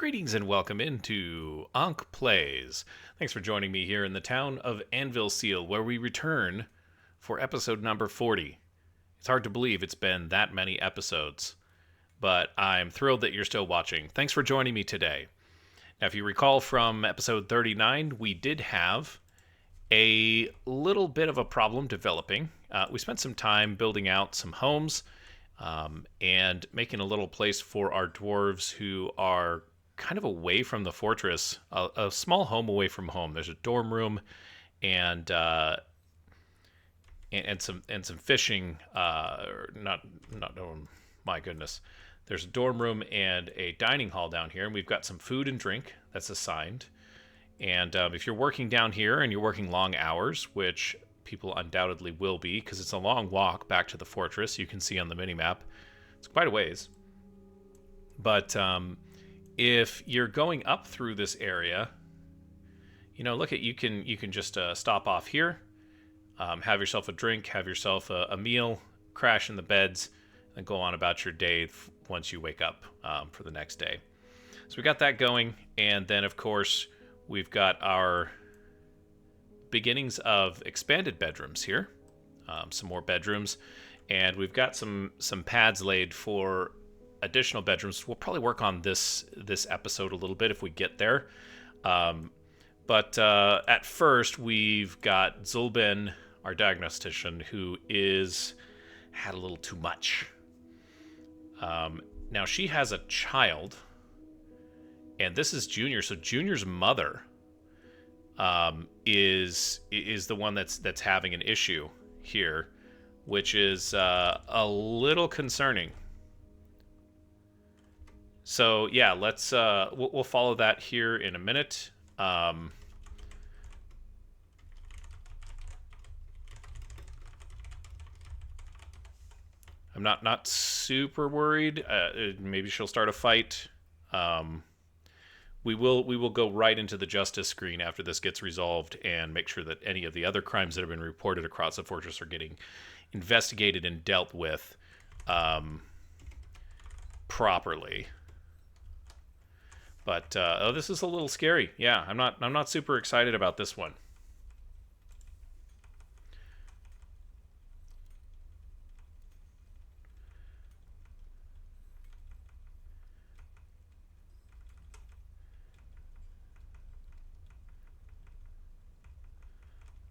Greetings and welcome into Ankh Plays. Thanks for joining me here in the town of Anvilseal, where we return for episode number 40. It's hard to believe it's been that many episodes, but I'm thrilled that you're still watching. Thanks for joining me today. Now, if you recall from episode 39, we did have a little bit of a problem developing. We spent some time building out some homes and making a little place for our dwarves who are kind of away from the fortress, a small home away from home. There's a dorm room and some fishing. Oh my goodness. There's a dorm room and a dining hall down here, and we've got some food and drink that's assigned. And if you're working down here and you're working long hours, which people undoubtedly will be because it's a long walk back to the fortress, you can see on the minimap. It's quite a ways. But if you're going up through this area, look at you can just stop off here, have yourself a drink, have yourself a meal, crash in the beds, and go on about your day once you wake up for the next day. So we got that going, and then of course we've got our beginnings of expanded bedrooms here, some more bedrooms, and we've got some pads laid for additional bedrooms. We'll probably work on this episode a little bit if we get there. But at first, we've got Zulben, our diagnostician, who had a little too much. Now, she has a child, and this is Junior. So Junior's mother is the one that's having an issue here, which is a little concerning. So yeah, let's we'll follow that here in a minute. I'm not super worried. Maybe she'll start a fight. We will go right into the justice screen after this gets resolved and make sure that any of the other crimes that have been reported across the fortress are getting investigated and dealt with properly. But this is a little scary. Yeah, I'm not super excited about this one.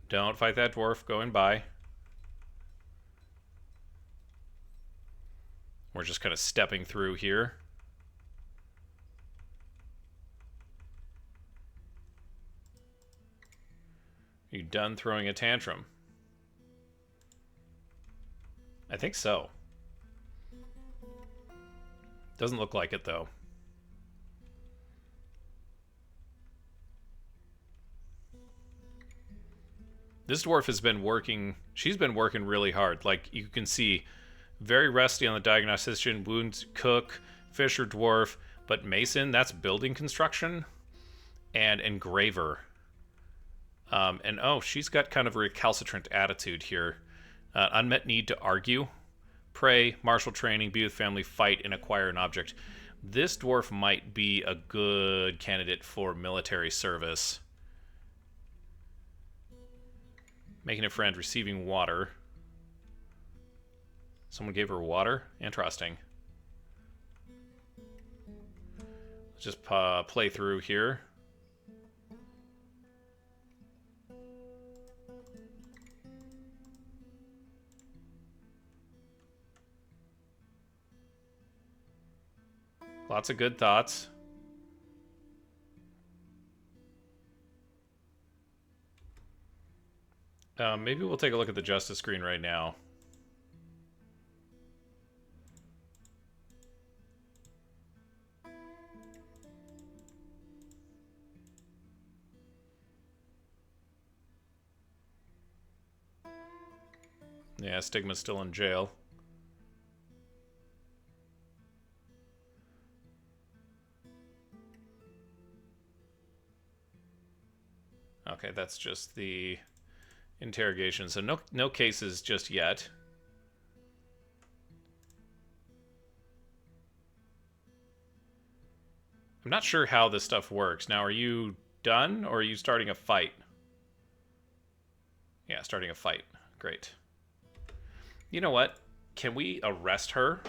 Don't fight that dwarf going by. We're just kind of stepping through here. Are you done throwing a tantrum? I think so. Doesn't look like it, though. This dwarf has been working... She's been working really hard. Like, you can see, very rusty on the diagnostician, wounds, cook, fisher, dwarf, but mason, that's building construction, and engraver. And she's got kind of a recalcitrant attitude here. Unmet need to argue, pray, martial training, be with family, fight, and acquire an object. This dwarf might be a good candidate for military service. Making a friend, receiving water. Someone gave her water? Interesting. Let's just play through here. Lots of good thoughts. Maybe we'll take a look at the justice screen right now. Yeah, Stigma's still in jail. Okay, that's just the interrogation. So no cases just yet. I'm not sure how this stuff works. Now, are you done, or are you starting a fight? Yeah, starting a fight. Great. You know what? Can we arrest her?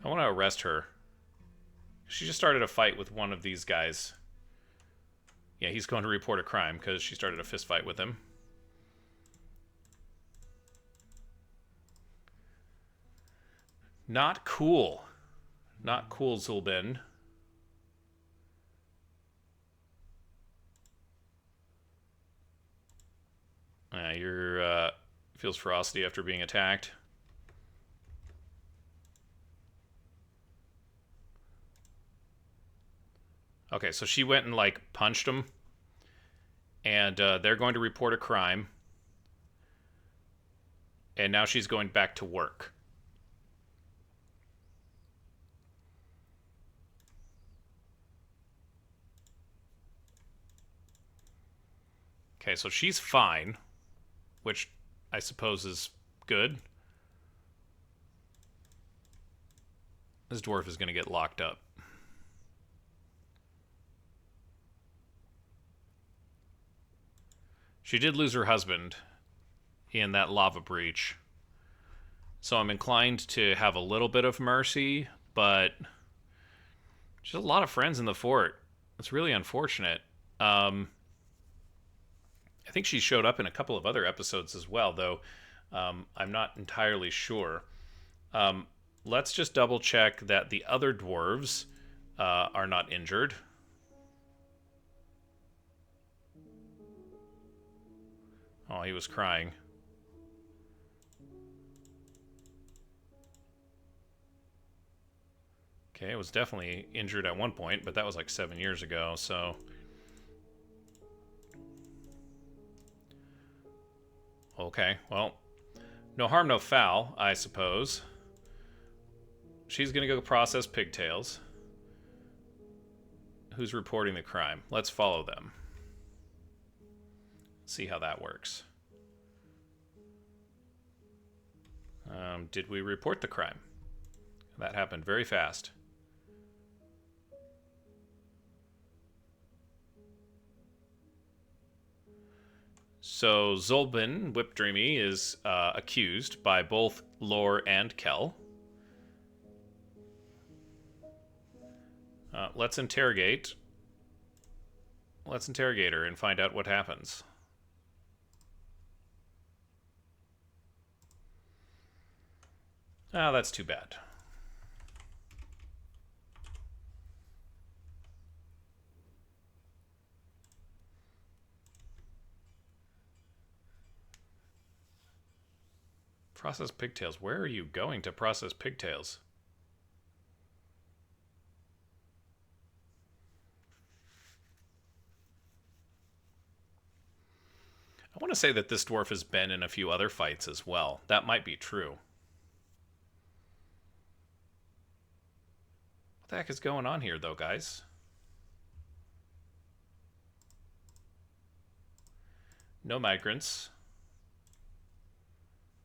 I want to arrest her. She just started a fight with one of these guys. Yeah, he's going to report a crime because she started a fist fight with him. Not cool. Not cool, Zulbin. You're, feels ferocity after being attacked. Okay, so she went and, like, punched him. And they're going to report a crime. And now she's going back to work. Okay, so she's fine, which I suppose is good. This dwarf is going to get locked up. She did lose her husband in that lava breach. So I'm inclined to have a little bit of mercy, but she's a lot of friends in the fort. It's really unfortunate. I think she showed up in a couple of other episodes as well, though I'm not entirely sure. Let's just double check that the other dwarves are not injured. Oh, he was crying. Okay, it was definitely injured at one point, but that was like 7 years ago, so... Okay, well, no harm, no foul, I suppose. She's gonna go process pigtails. Who's reporting the crime? Let's follow them. See how that works. Did we report the crime? That happened very fast. So Zolbin Whipdreamy is accused by both Lore and Kel. Let's interrogate. Let's interrogate her and find out what happens. Ah, that's too bad. Process pigtails. Where are you going to process pigtails? I want to say that this dwarf has been in a few other fights as well. That might be true. What the heck is going on here, though, guys? No migrants.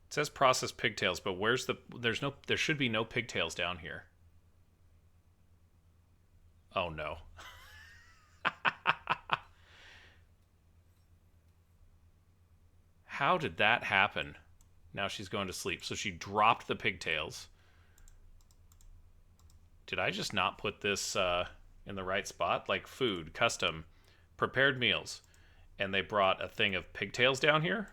It says process pigtails, but where's the... There should be no pigtails down here. Oh, no. How did that happen? Now she's going to sleep. So she dropped the pigtails. Did I just not put this in the right spot? Like food, custom, prepared meals. And they brought a thing of pigtails down here?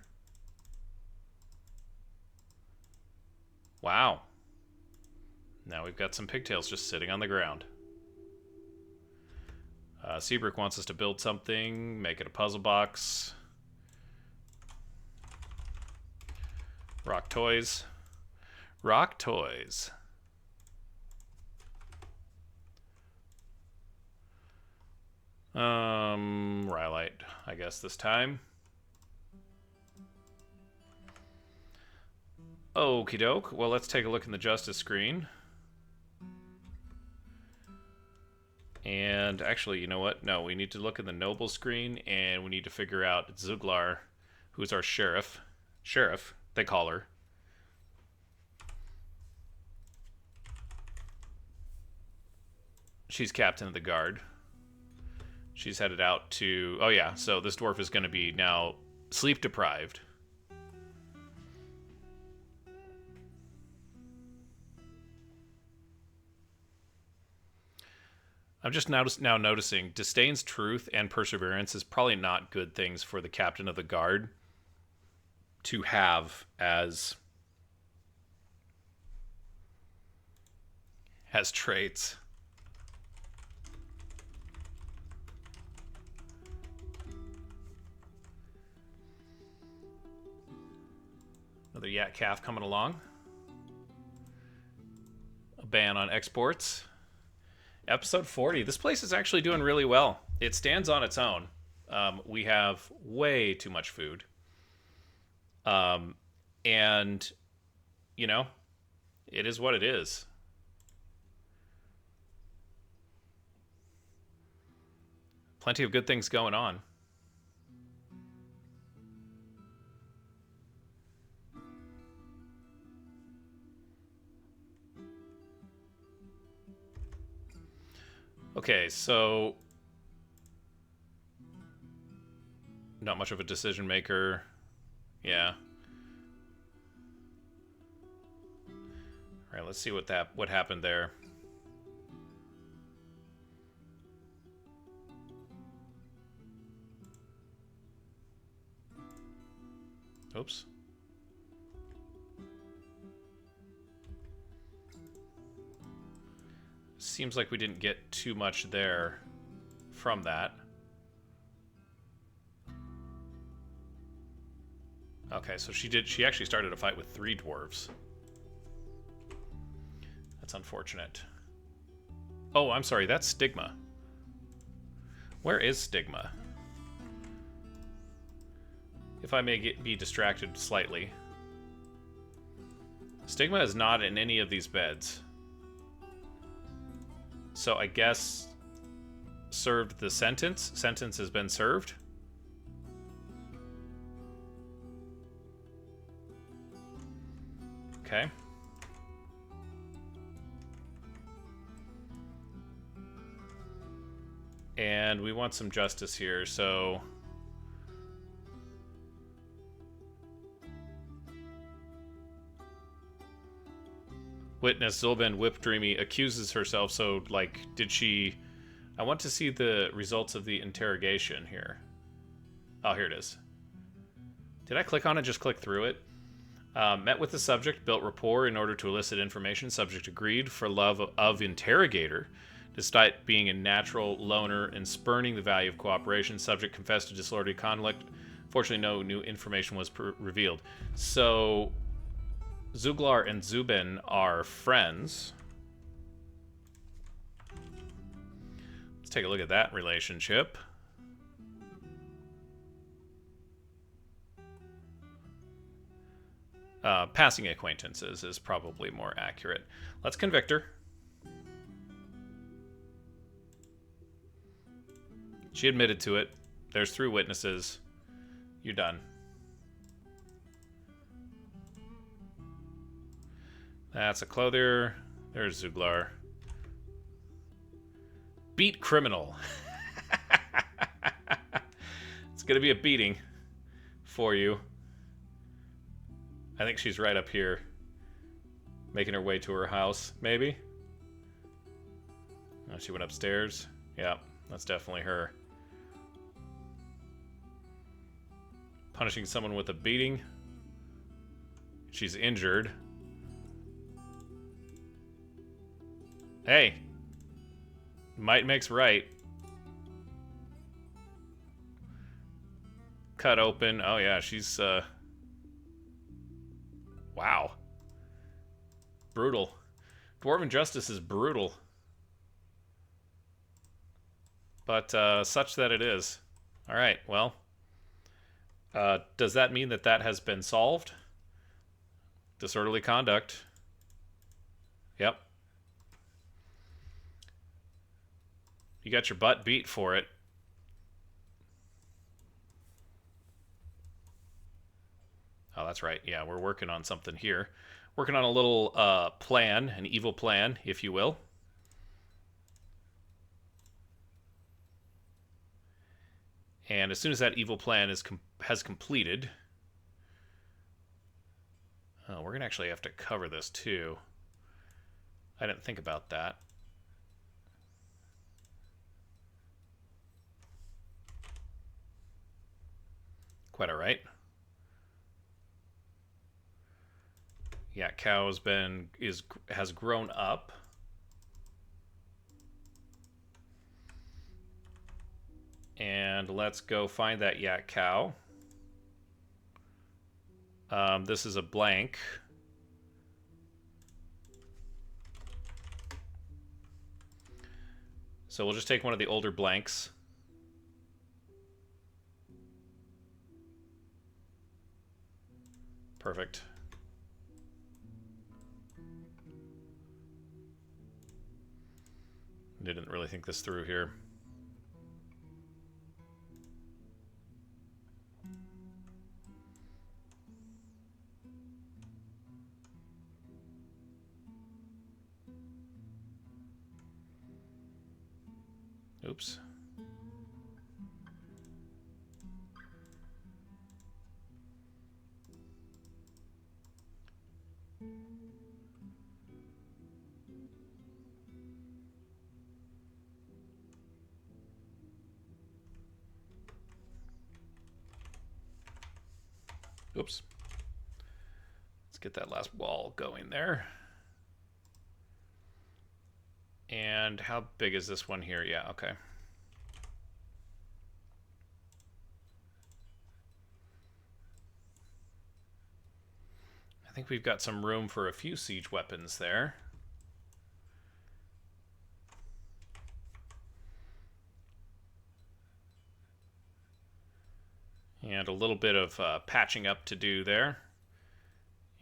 Wow. Now we've got some pigtails just sitting on the ground. Seabrook wants us to build something, make it a puzzle box. Rock toys. Rock toys. Rhyolite, I guess this time. Okie doke. Well, let's take a look in the justice screen. And actually, you know what? No, we need to look in the noble screen, and we need to figure out Zuglar, who's our sheriff. Sheriff, they call her. She's captain of the guard. She's headed out to... Oh, yeah. So this dwarf is going to be now sleep deprived. I'm just now noticing disdain's truth and perseverance is probably not good things for the captain of the guard to have as traits. Another yak calf coming along. A ban on exports. Episode 40. This place is actually doing really well. It stands on its own. We have way too much food. And, you know, it is what it is. Plenty of good things going on. Okay, so not much of a decision maker. Yeah. All right, let's see what happened there. Oops. Seems like we didn't get too much there from that. Okay, so she actually started a fight with 3 dwarves. That's unfortunate. Oh, I'm sorry, that's Stigma. Where is Stigma? If I may be distracted slightly. Stigma is not in any of these beds. So I guess served the sentence. Sentence has been served. Okay. And we want some justice here, so... Witness Zulben Whipdreamy accuses herself, so, like, did she... I want to see the results of the interrogation here. Oh, here it is. Did I click on it? Just click through it? Met with the subject, built rapport in order to elicit information. Subject agreed for love of interrogator. Despite being a natural loner and spurning the value of cooperation, subject confessed to disorderly conduct. Fortunately, no new information was revealed. So... Zuglar and Zubin are friends. Let's take a look at that relationship. Passing acquaintances is probably more accurate. Let's convict her. She admitted to it. There's 3 witnesses. You're done. That's a clothier. There's Zuglar. Beat criminal. It's going to be a beating for you. I think she's right up here. Making her way to her house, maybe? Oh, she went upstairs. Yeah, that's definitely her. Punishing someone with a beating. She's injured. Hey, might makes right. Cut open. Oh yeah, she's wow. Brutal. Dwarven justice is brutal. But such that it is. All right, well. Does that mean that has been solved? Disorderly conduct. Yep. You got your butt beat for it. Oh, that's right. Yeah, we're working on something here. Working on a little plan, an evil plan, if you will. And as soon as that evil plan has completed, oh, we're gonna actually have to cover this too. I didn't think about that. Quite all right. Yeah, cow has grown up. And let's go find that yak cow. This is a blank. So we'll just take one of the older blanks. Perfect. Didn't really think this through here. Oops. Oops. Let's get that last wall going there. And how big is this one here? Yeah, okay. I think we've got some room for a few siege weapons there. And a little bit of patching up to do there.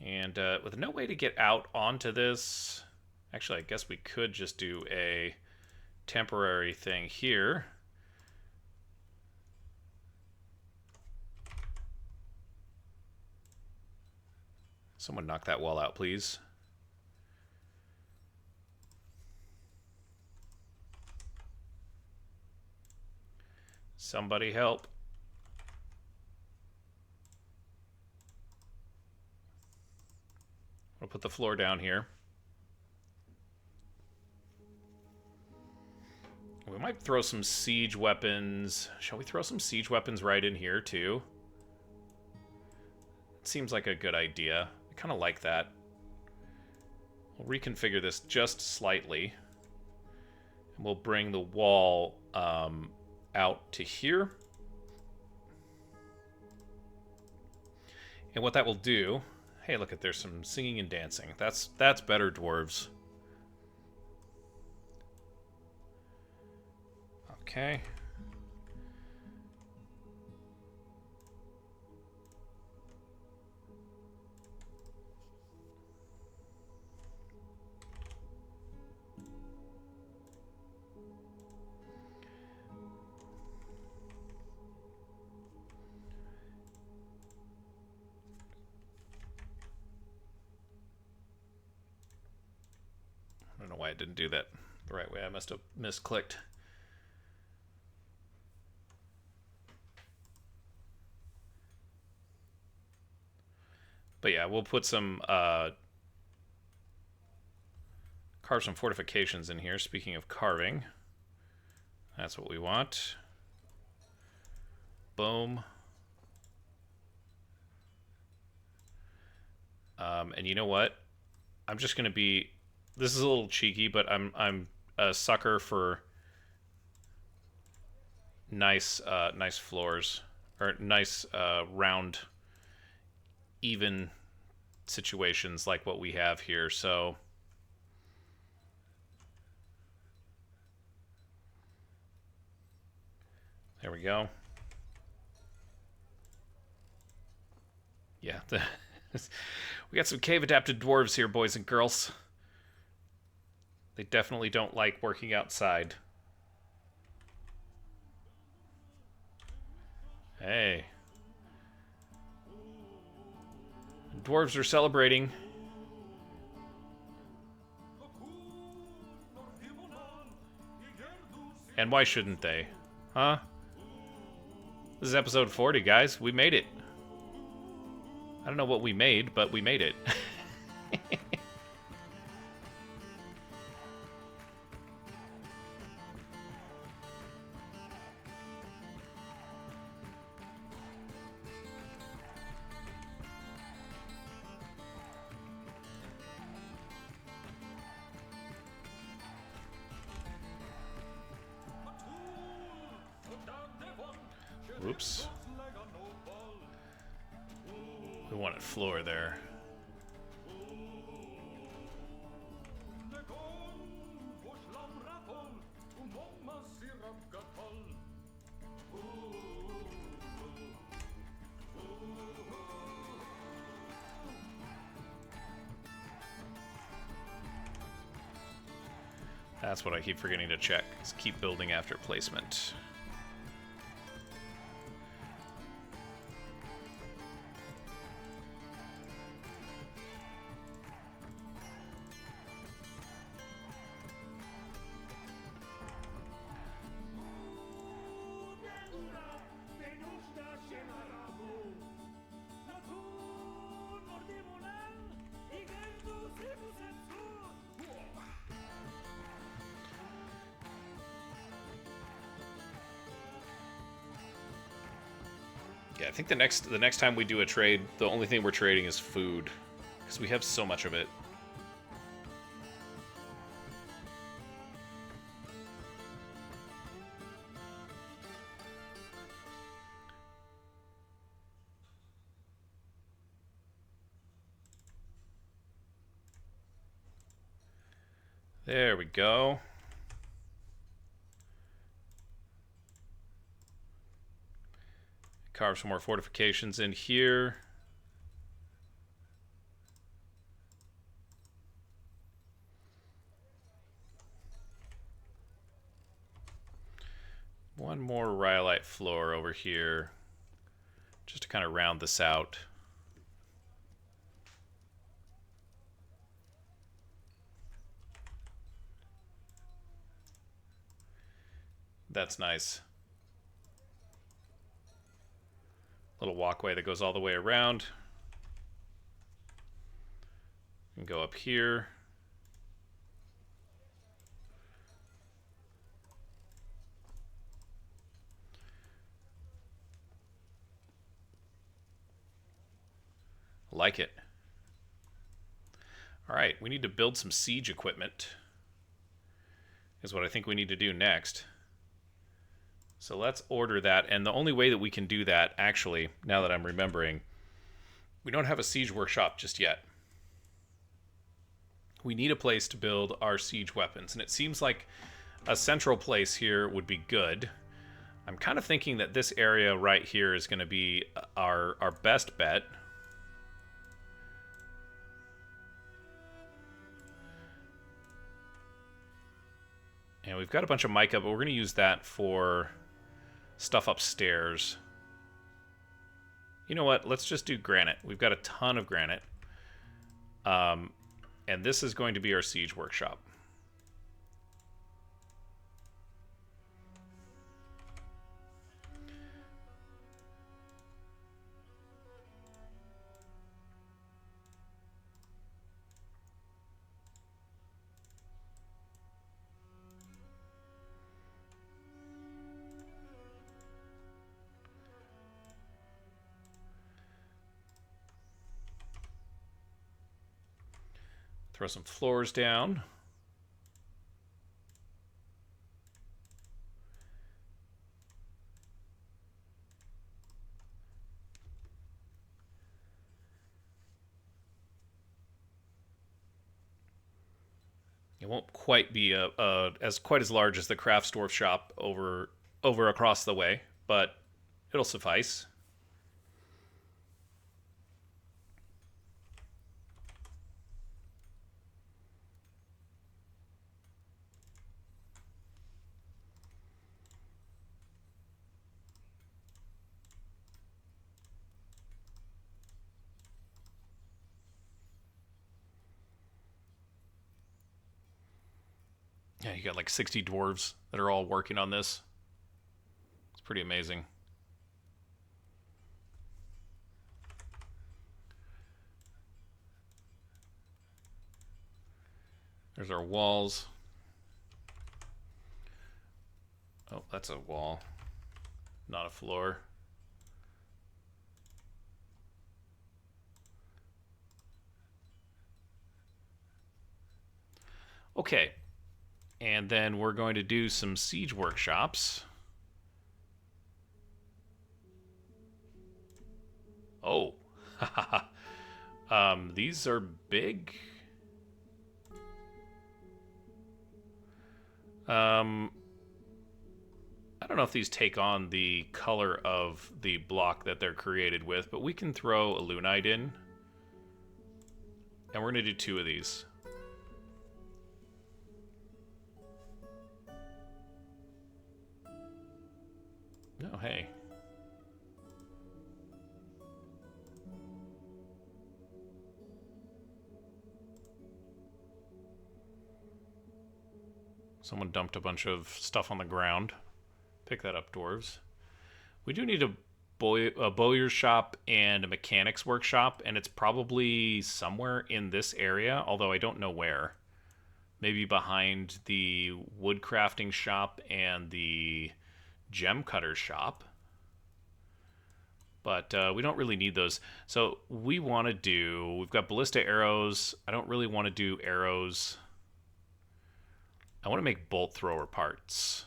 And with no way to get out onto this, actually I guess we could just do a temporary thing here. Someone knock that wall out, please. Somebody help. I'll put the floor down here. We might throw some siege weapons. Shall we throw some siege weapons right in here, too? It seems like a good idea. I kind of like that. We'll reconfigure this just slightly. And we'll bring the wall out to here. And what that will do... Hey, look at, there's some singing and dancing. That's better, dwarves. Okay. I don't know why I didn't do that the right way. I must have misclicked. But yeah, we'll put some carve some fortifications in here. Speaking of carving, that's what we want. Boom. And you know what? I'm just gonna be. This is a little cheeky, but I'm a sucker for nice nice floors, or nice round, even situations like what we have here. So there we go. Yeah, we got some cave adapted dwarves here, boys and girls. They definitely don't like working outside. Hey. Dwarves are celebrating. And why shouldn't they? Huh? This is episode 40, guys. We made it. I don't know what we made, but we made it. Whoops. We wanted floor there. That's what I keep forgetting to check, is keep building after placement. Yeah, I think the next time we do a trade, the only thing we're trading is food, because we have so much of it. There we go. Carve some more fortifications in here. One more rhyolite floor over here, just to kind of round this out. That's nice. Little walkway that goes all the way around. And go up here. Like it. All right, we need to build some siege equipment, is what I think we need to do next. So let's order that, and the only way that we can do that, actually, now that I'm remembering, we don't have a siege workshop just yet. We need a place to build our siege weapons, and it seems like a central place here would be good. I'm kind of thinking that this area right here is going to be our best bet. And we've got a bunch of mica, but we're going to use that for stuff upstairs. You know what? Let's just do granite. We've got a ton of granite. And this is going to be our siege workshop. Throw some floors down. It won't quite be quite as large as the craft dwarf shop over across the way, but it'll suffice. Yeah, you got like 60 dwarves that are all working on this. It's pretty amazing. There's our walls. Oh, that's a wall, not a floor. Okay, and then we're going to do some siege workshops. Oh, these are big. I don't know if these take on the color of the block that they're created with, but we can throw a lunite in. And we're going to do 2 of these. Oh, hey. Someone dumped a bunch of stuff on the ground. Pick that up, dwarves. We do need a bowyer's shop and a mechanics workshop, and it's probably somewhere in this area, although I don't know where. Maybe behind the woodcrafting shop and the gem cutter shop. But we don't really need those. So we want to do... We've got ballista arrows. I don't really want to do arrows. I want to make bolt thrower parts.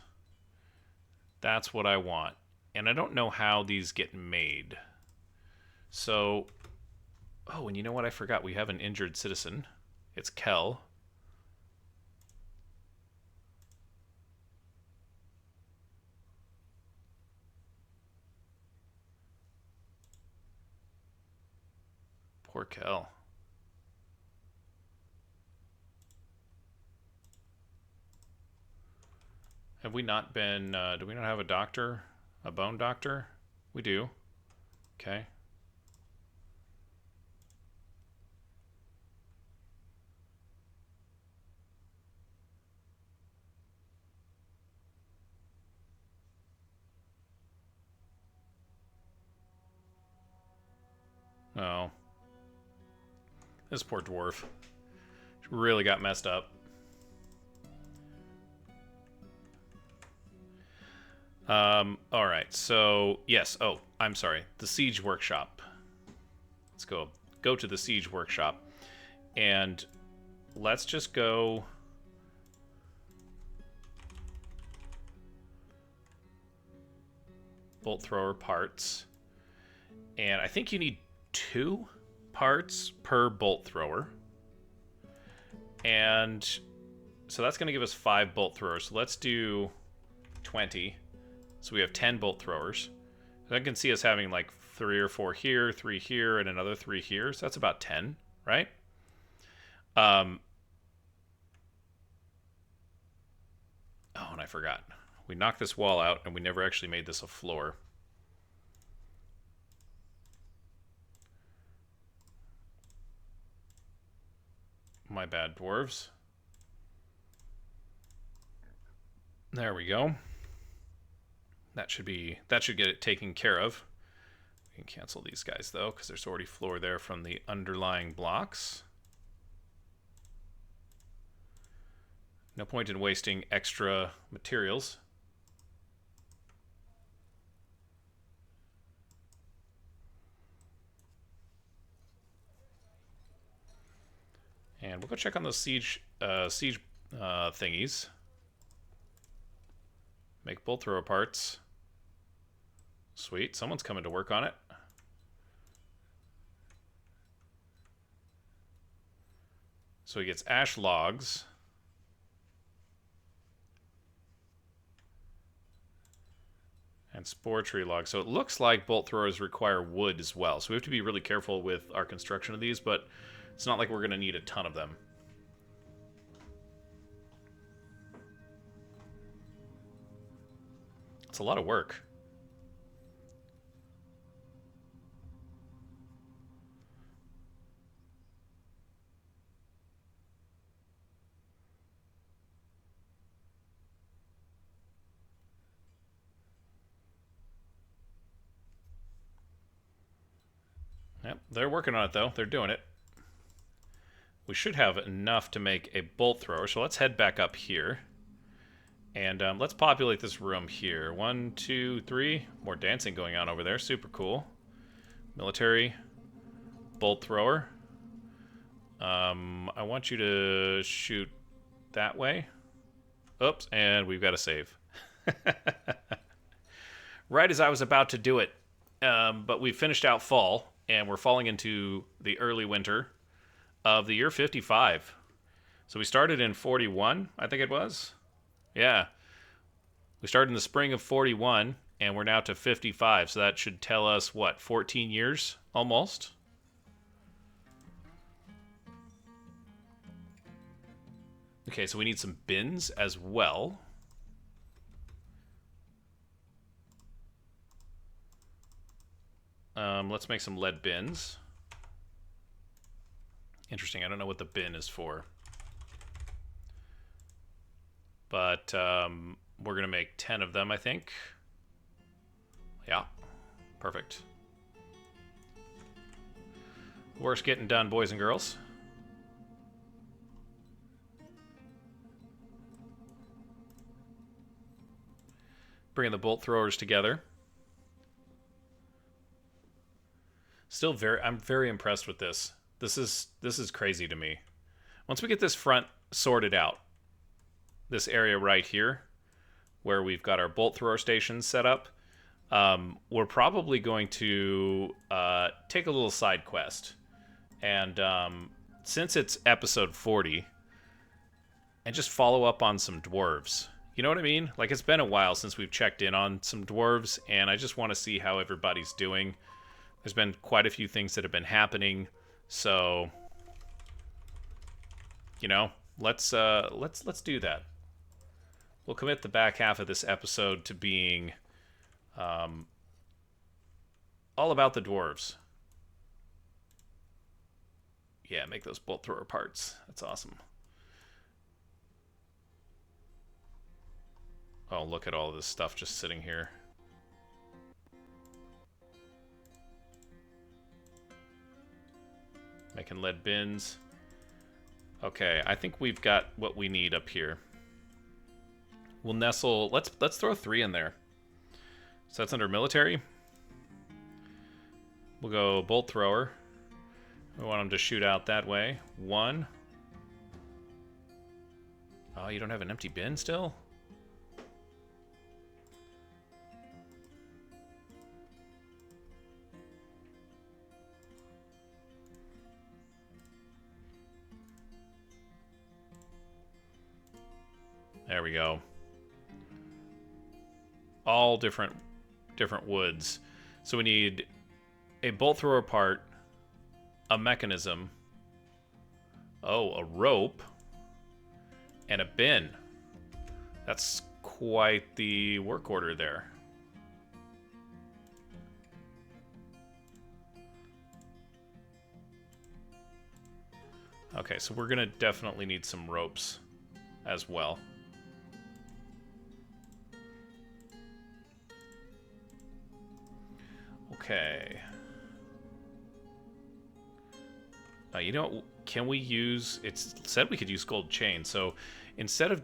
That's what I want. And I don't know how these get made. So... Oh, and you know what? I forgot. We have an injured citizen. It's Kel. Poor Kel. Have we not been... do we not have a doctor? A bone doctor? We do. Okay. Oh. This poor dwarf. Really got messed up. Alright, so, yes, oh, I'm sorry. The siege workshop. Let's go to the siege workshop. And let's just go... bolt thrower parts. And I think you need 2 parts per bolt thrower. And so that's going to give us 5 bolt throwers. So let's do 20. So we have 10 bolt throwers. I can see us having like 3 or 4 here, 3 here, and another 3 here. So that's about 10, right? Oh, and I forgot. We knocked this wall out, and we never actually made this a floor. My bad, dwarves. There we go. That should get it taken care of. We can cancel these guys though, because there's already floor there from the underlying blocks. No point in wasting extra materials. And we'll go check on those siege thingies. Make bolt thrower parts. Sweet, someone's coming to work on it. So he gets ash logs. And spore tree logs. So it looks like bolt throwers require wood as well. So we have to be really careful with our construction of these, but it's not like we're going to need a ton of them. It's a lot of work. Yep, they're working on it though. They're doing it. we should have enough to make a bolt thrower. So let's head back up here. And let's populate this room here. 1, 2, 3. More dancing going on over there. Super cool. Military. Bolt thrower. I want you to shoot that way. Oops, and we've got to save. Right as I was about to do it. But we finished out fall, and we're falling into the early winter of the year 55. So we started in 41, I think it was. Yeah. We started in the spring of 41, and we're now to 55. So that should tell us, what, 14 years almost? Okay, so we need some bins as well. Let's make some lead bins. Interesting, I don't know what the bin is for. But we're going to make 10 of them, I think. Yeah, perfect. Work's getting done, boys and girls. Bringing the bolt throwers together. Still I'm very impressed with this. This is crazy to me. Once we get this front sorted out, this area right here, where we've got our bolt thrower stations set up, we're probably going to take a little side quest. And since it's episode 40, and just follow up on some dwarves. You know what I mean? Like, it's been a while since we've checked in on some dwarves, and I just want to see how everybody's doing. There's been quite a few things that have been happening, so you know, let's do that. We'll commit the back half of this episode to being all about the dwarves. Yeah, make those bolt thrower parts. That's awesome. Oh, look at all of this stuff just sitting here. Making lead bins. Okay, I think we've got what we need up here. We'll nestle. Let's throw 3 in there. So that's under military. We'll go bolt thrower. We want them to shoot out that way. 1. Oh, you don't have an empty bin still? There we go. All different woods. So we need a bolt thrower part, a mechanism, a rope, and a bin. That's quite the work order there. Okay, so we're gonna definitely need some ropes as well. Okay. You know, can we use... It said we could use gold chain, so instead of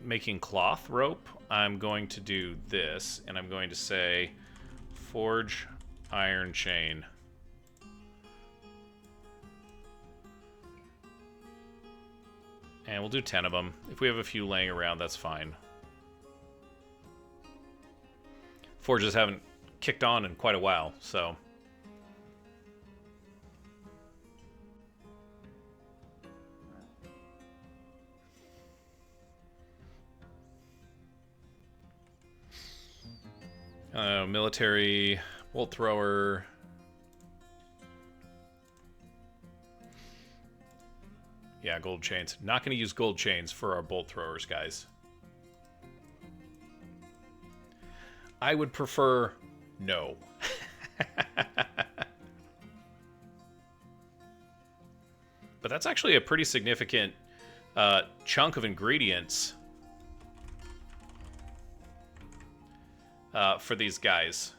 making cloth rope, I'm going to do this, and I'm going to say forge iron chain. And we'll do 10 of them. If we have a few laying around, that's fine. Forges haven't kicked on in quite a while, so... military, bolt thrower... Yeah, gold chains. Not going to use gold chains for our bolt throwers, guys. I would prefer no. But that's actually a pretty significant chunk of ingredients for these guys.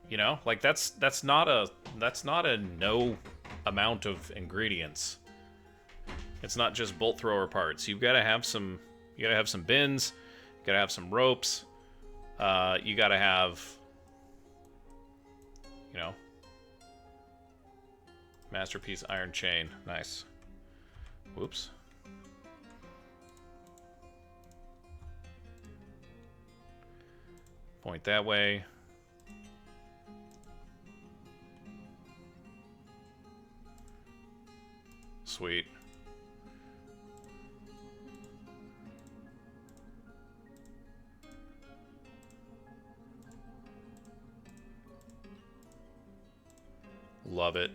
You know, like that's not a no amount of ingredients. It's not just bolt thrower parts. You've got to have some. You got to have some bins. You got to have some ropes. You got to have, you know, masterpiece iron chain. Nice. Whoops. Point that way. Sweet. Love it.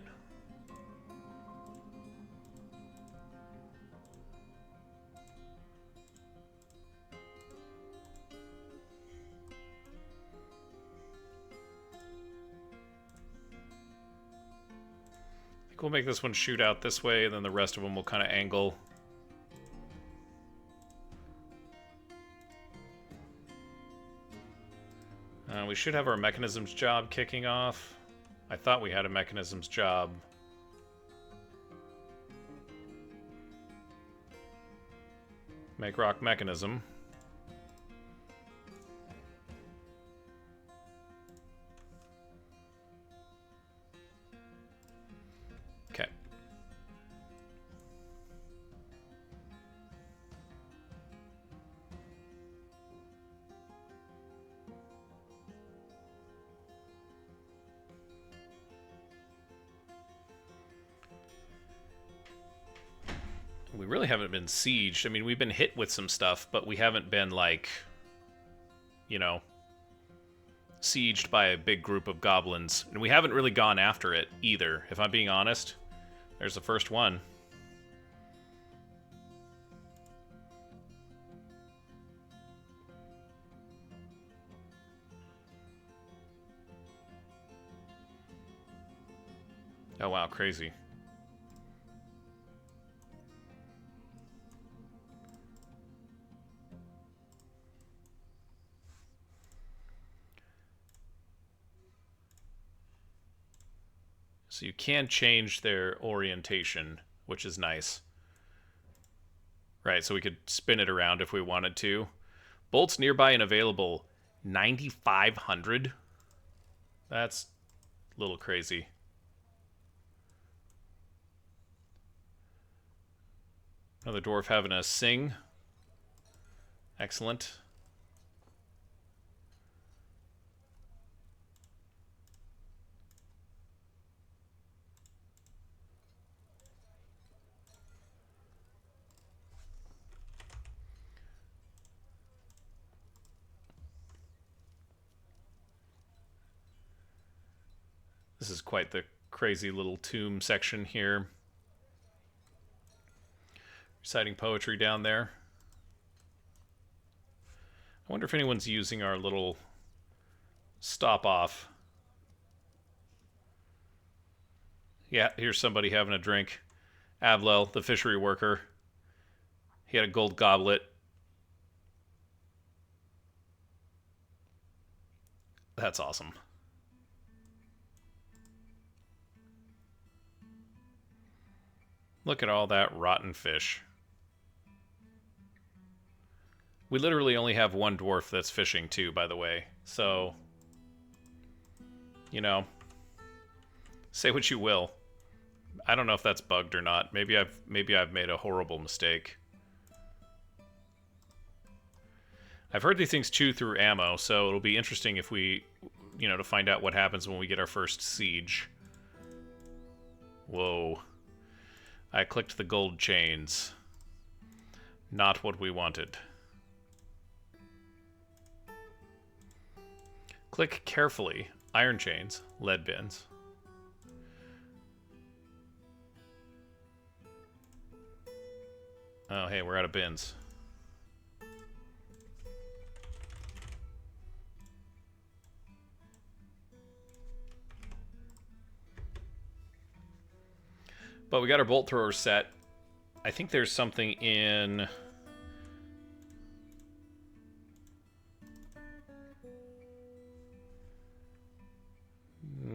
I think we'll make this one shoot out this way, and then the rest of them will kind of angle. We should have our mechanisms job kicking off. I thought we had a mechanisms job. Make rock mechanism. Okay. We really haven't been sieged. I mean, we've been hit with some stuff, but we haven't been, like, you know, sieged by a big group of goblins. And we haven't really gone after it either, if I'm being honest. There's the first one. Oh, wow, crazy. So you can change their orientation, which is nice. Right, so we could spin it around if we wanted to. Bolts nearby and available, 9,500. That's a little crazy. Another dwarf having a sing. Excellent. This is quite the crazy little tomb section here. Reciting poetry down there. I wonder if anyone's using our little stop off. Yeah, here's somebody having a drink. Avlel, the fishery worker. He had a gold goblet. That's awesome. Look at all that rotten fish. We literally only have one dwarf that's fishing too, by the way. So, you know, say what you will. I don't know if that's bugged or not. Maybe I've made a horrible mistake. I've heard these things chew through ammo, so it'll be interesting if we, you know, to find out what happens when we get our first siege. Whoa. I clicked the gold chains. Not what we wanted. Click carefully. Iron chains. Lead bins. Oh, hey, we're out of bins. But we got our bolt thrower set. I think there's something in...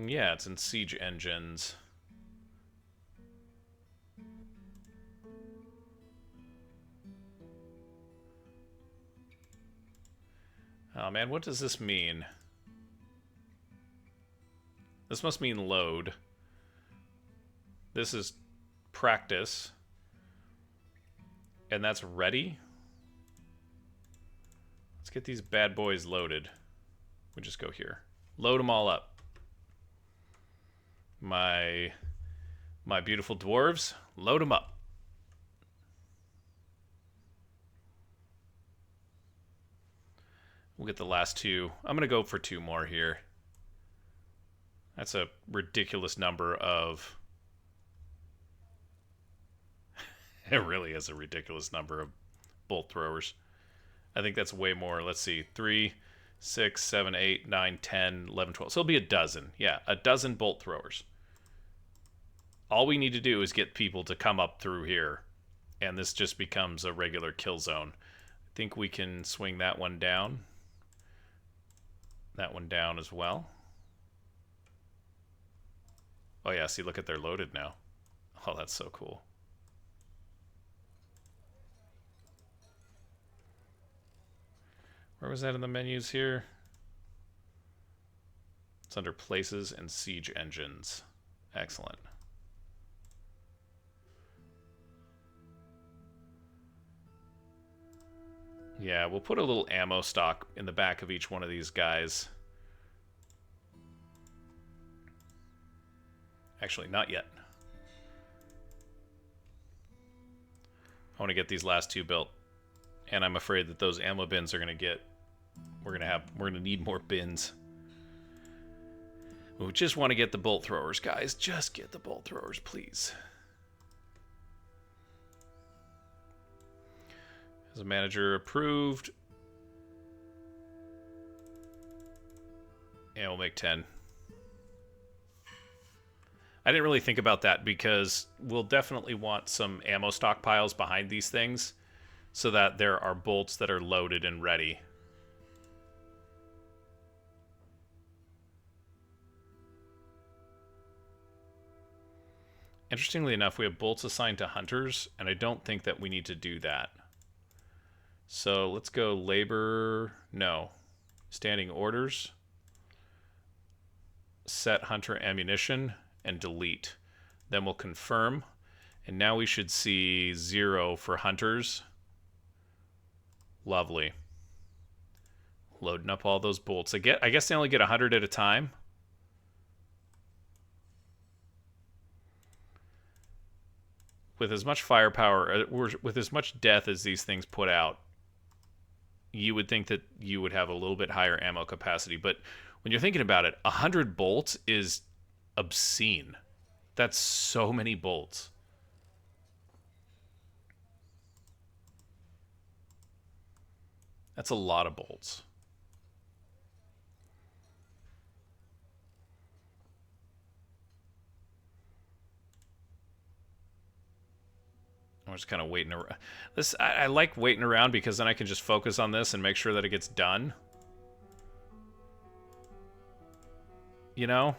Yeah, it's in siege engines. man, what does this mean? This must mean load. This is practice. And that's ready. Let's get these bad boys loaded. We just go here. Load them all up. My beautiful dwarves, load them up. We'll get the last two. I'm going to go for 2 more here. That's a ridiculous number of... It really is a ridiculous number of bolt throwers. I think that's way more. Let's see. 3, 6, 7, 8, 9, 10, 11, 12. So it'll be a dozen. Yeah, a dozen bolt throwers. All we need to do is get people to come up through here. And this just becomes a regular kill zone. I think we can swing that one down. That one down as well. Oh yeah, see, look at they're loaded now. Oh, that's so cool. Where was that in the menus here? It's under places and siege engines. Excellent. Yeah, we'll put a little ammo stock in the back of each one of these guys. Actually, not yet. I want to get these last 2 built. And I'm afraid that those ammo bins are going to get... We're going to need more bins. We just want to get the bolt throwers, guys. Just get the bolt throwers, please. As a manager approved. And we'll make 10. I didn't really think about that because we'll definitely want some ammo stockpiles behind these things so that there are bolts that are loaded and ready. Interestingly enough, we have bolts assigned to hunters, and I don't think that we need to do that. So let's go labor, no, standing orders, set hunter ammunition, and delete. Then we'll confirm, and now we should see 0 for hunters. Lovely. Loading up all those bolts. I guess they only get 100 at a time. With as much firepower, with as much death as these things put out, you would think that you would have a little bit higher ammo capacity. But when you're thinking about it, 100 bolts is obscene. That's so many bolts. That's a lot of bolts. I'm just kind of waiting around. I like waiting around because then I can just focus on this and make sure that it gets done. You know?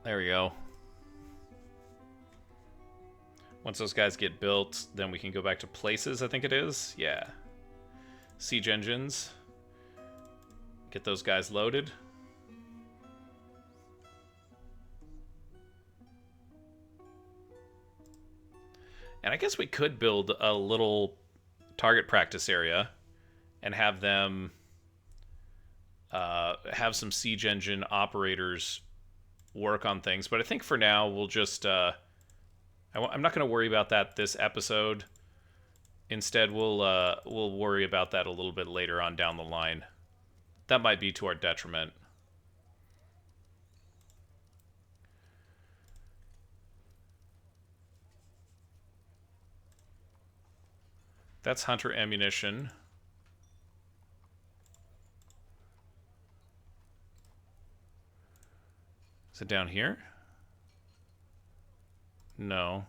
There we go. Once those guys get built, then we can go back to places, I think it is. Yeah. Siege engines. Get those guys loaded. And I guess we could build a little target practice area and have them have some siege engine operators work on things. But I think for now we'll just... I'm not going to worry about that this episode. Instead, we'll worry about that a little bit later on down the line. That might be to our detriment. That's hunter ammunition. Is it down here? No.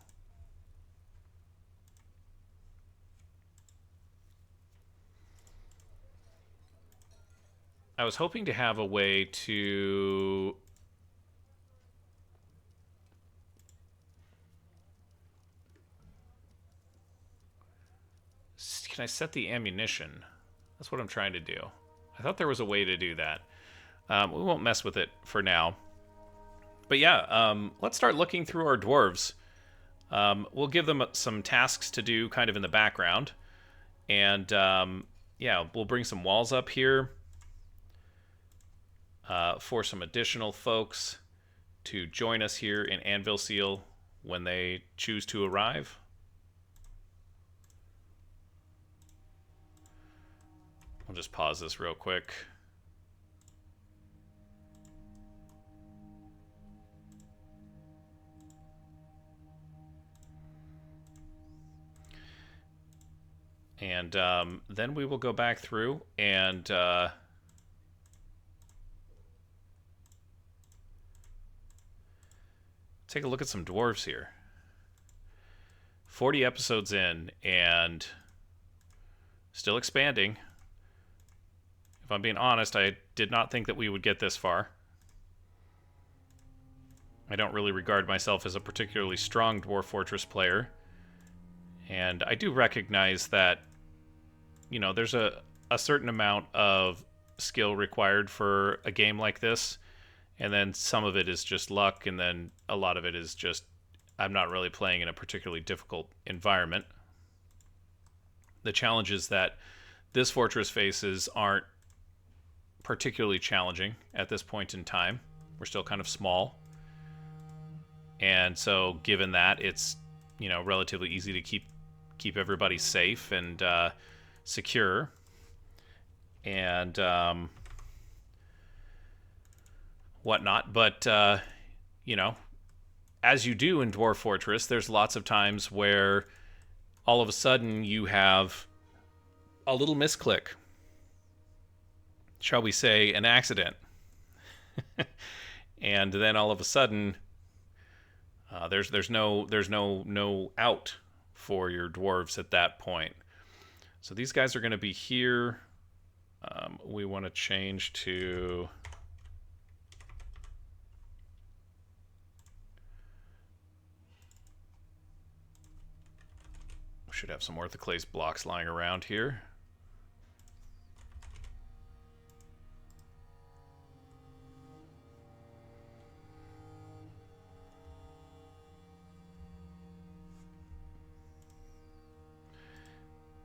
I was hoping to have a way to... can I set the ammunition? That's what I'm trying to do. I thought there was a way to do that. We won't mess with it for now. But yeah, let's start looking through our dwarves. We'll give them some tasks to do kind of in the background. And yeah, we'll bring some walls up here for some additional folks to join us here in Anvilseal when they choose to arrive. I'll just pause this real quick. And then we will go back through and take a look at some dwarves here. 40 episodes in and still expanding. If I'm being honest, I did not think that we would get this far. I don't really regard myself as a particularly strong Dwarf Fortress player. And I do recognize that, you know, there's a certain amount of skill required for a game like this. And then some of it is just luck, and then a lot of it is just I'm not really playing in a particularly difficult environment. The challenges that this fortress faces aren't particularly challenging at this point in time. We're still kind of small. And so given that, it's, you know, relatively easy to keep everybody safe and secure. And whatnot. But, you know, as you do in Dwarf Fortress, there's lots of times where all of a sudden you have a little misclick. Shall we say an accident. And then all of a sudden there's no out for your dwarves at that point. So these guys are going to be here. We want to change to should have some orthoclase blocks lying around here.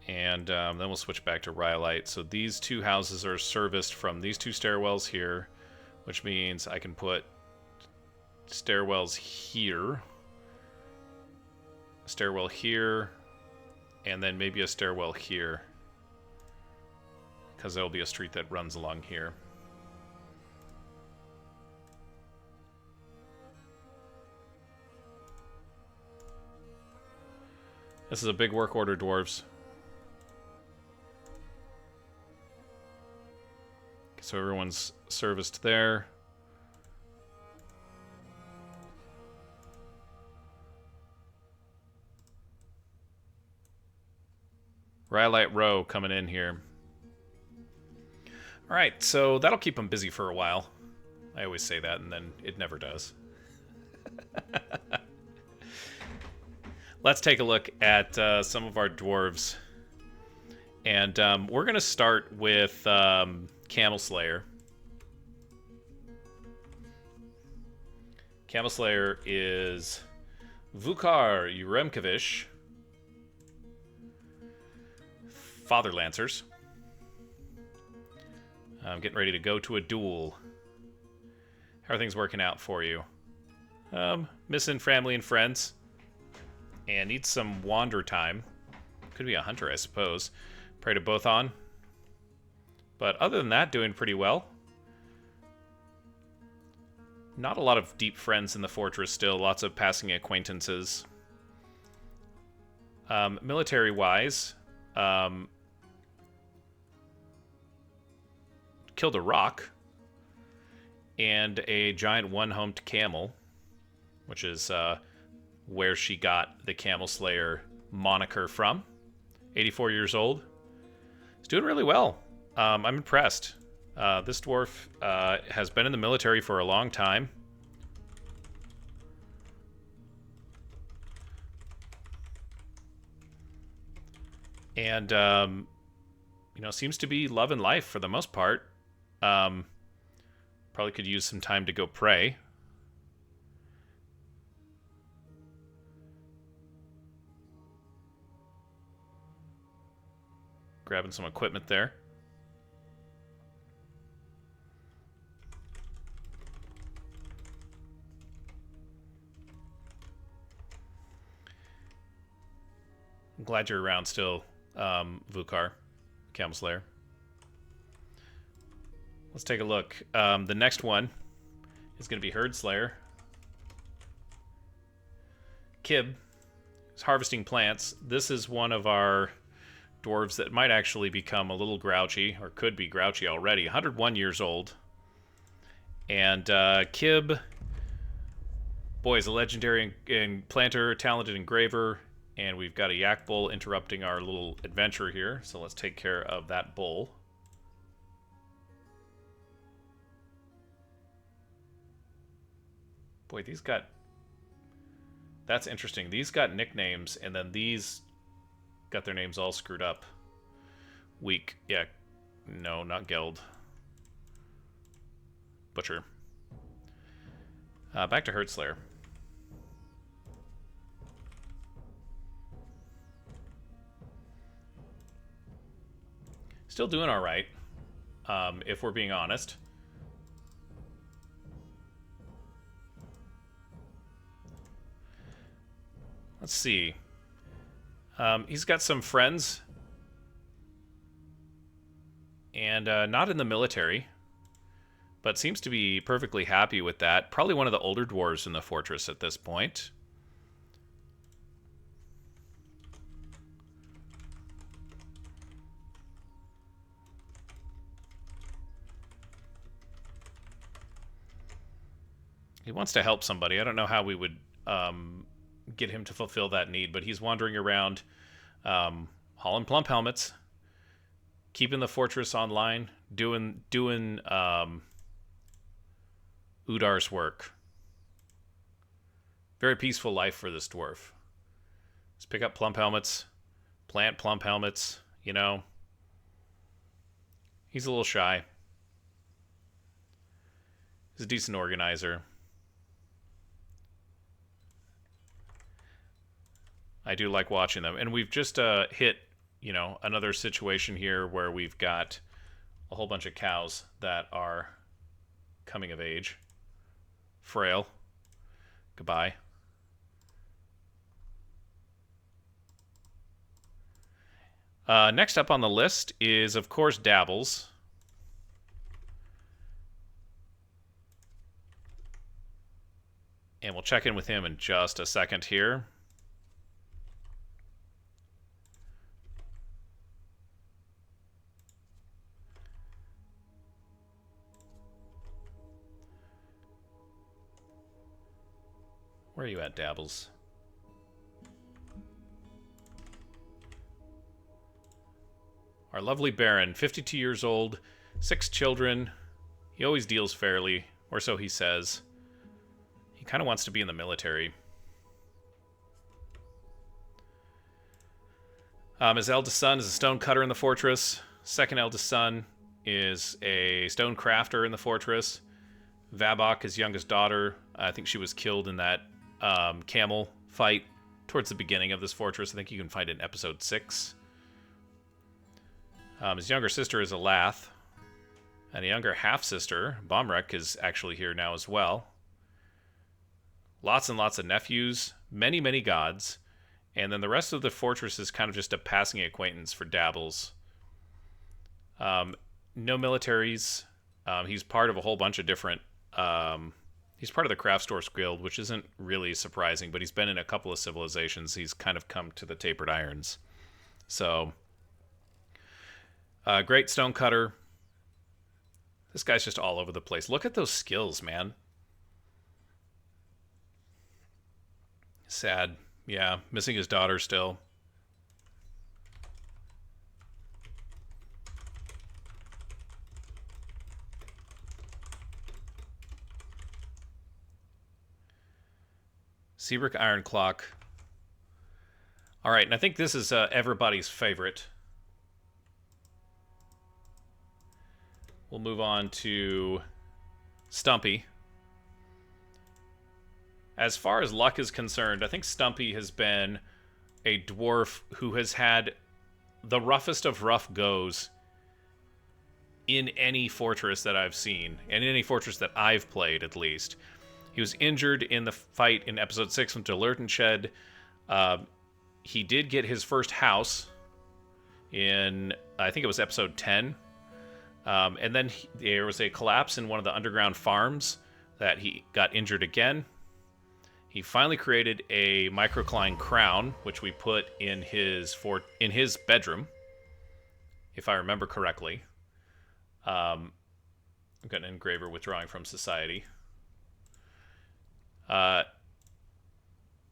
And then we'll switch back to Rhyolite. So these two houses are serviced from these two stairwells here, which means I can put stairwells here, stairwell here, and then maybe a stairwell here, because there'll be a street that runs along here. This is a big work order, dwarves. So everyone's serviced there. Rhyolite Row coming in here. Alright, so that'll keep them busy for a while. I always say that, and then it never does. Let's take a look at some of our dwarves. And we're going to start with Camel Slayer. Camel Slayer is Vukar Uremkovish. Father Lancers. I'm getting ready to go to a duel. How are things working out for you? Missing family and friends. And need some wander time. Could be a hunter, I suppose. Pray to both on. But other than that, doing pretty well. Not a lot of deep friends in the fortress still. Lots of passing acquaintances. Military-wise, killed a rock and a giant one-humped camel, which is where she got the Camel Slayer moniker from. 84 years old. He's doing really well. I'm impressed. This dwarf has been in the military for a long time. And, you know, seems to be loving life for the most part. Probably could use some time to go pray. Grabbing some equipment there. I'm glad you're around still, Vukar, Camel Slayer. Let's take a look. The next one is going to be Herd Slayer. Kib is harvesting plants. This is one of our dwarves that might actually become a little grouchy, or could be grouchy already. 101 years old. And Kib, boy, is a legendary planter, talented engraver, and we've got a yak bull interrupting our little adventure here, so let's take care of that bull. Boy, these got... That's interesting. These got nicknames, and then these got their names all screwed up. Weak. Yeah. No, not Geld. Butcher. Back to Herd Slayer. Still doing all right, if we're being honest. Let's see. He's got some friends. And not in the military. But seems to be perfectly happy with that. Probably one of the older dwarves in the fortress at this point. He wants to help somebody. I don't know how we would get him to fulfill that need, but he's wandering around hauling plump helmets, keeping the fortress online, doing Udar's work. Very peaceful life for this dwarf. Let's pick up plump helmets, plant plump helmets, you know. He's a little shy. He's a decent organizer. I do like watching them. And we've just hit, you know, another situation here where we've got a whole bunch of cows that are coming of age. Frail. Goodbye. Next up on the list is, of course, Dabbles. And we'll check in with him in just a second here. Where are you at, Dabbles? Our lovely Baron, 52 years old, 6 children. He always deals fairly, or so he says. He kind of wants to be in the military. His eldest son is a stone cutter in the fortress. Second eldest son is a stone crafter in the fortress. Vabok, his youngest daughter, I think she was killed in that camel fight towards the beginning of this fortress. I think you can find it in episode 6. His younger sister is a Lath, and a younger half-sister, Bomrek, is actually here now as well. Lots and lots of nephews, many, many gods, and then the rest of the fortress is kind of just a passing acquaintance for Dabbles. No militaries. He's part of a whole bunch of different... he's part of the Craft Stores Guild, which isn't really surprising, but he's been in a couple of civilizations. He's kind of come to the Tapered Irons. So, great stone cutter. This guy's just all over the place. Look at those skills, man. Sad. Yeah, missing his daughter still. Seabrick Iron Clock. All right, and I think this is everybody's favorite. We'll move on to Stumpy. As far as luck is concerned, I think Stumpy has been a dwarf who has had the roughest of rough goes in any fortress that I've seen, and in any fortress that I've played, at least. He was injured in the fight in episode 6 with Dilligently. He did get his first house in, I think it was episode 10. And then there was a collapse in one of the underground farms that he got injured again. He finally created a microcline crown, which we put in his bedroom, if I remember correctly. I've got an engraver withdrawing from society.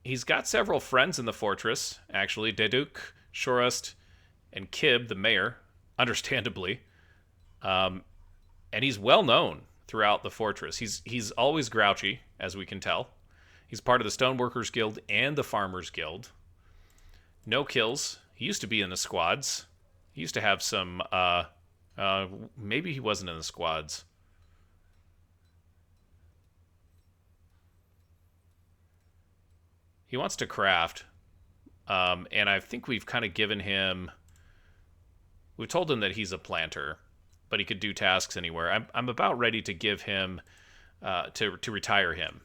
He's got several friends in the fortress, actually. Deduk, Shorust, and Kib, the mayor, understandably. And he's well known throughout the fortress. He's always grouchy, as we can tell. He's part of the Stoneworkers Guild and the Farmers Guild. No kills. He used to be in the squads. He used to have some, maybe he wasn't in the squads. He wants to craft. And I think we've kind of given him... We've told him that he's a planter, but he could do tasks anywhere. I'm about ready to give him... to retire him.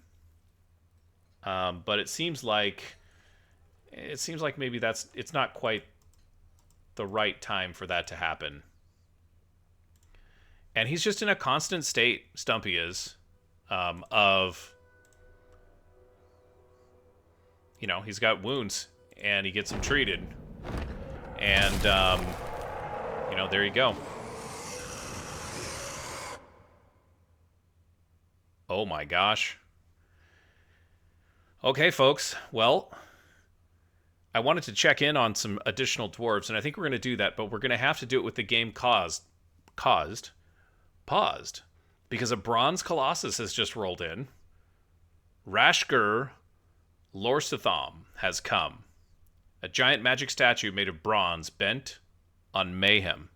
But it seems like maybe it's not quite the right time for that to happen. And he's just in a constant state, Stumpy is, of, he's got wounds and he gets them treated. And, there you go. Oh my gosh. Okay, folks. Well, I wanted to check in on some additional dwarves, and I think we're going to do that, but we're going to have to do it with the game paused, because a bronze colossus has just rolled in. Rashgur Lorsatham has come. A giant magic statue made of bronze bent on mayhem.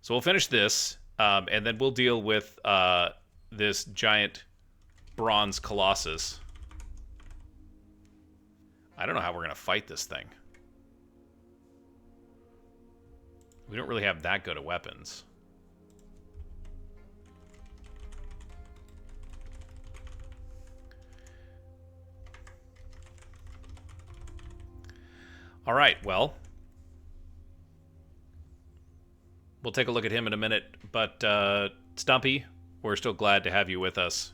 So we'll finish this, and then we'll deal with this giant bronze colossus. I don't know how we're going to fight this thing. We don't really have that good of weapons. All right, well, we'll take a look at him in a minute, but Stumpy, we're still glad to have you with us.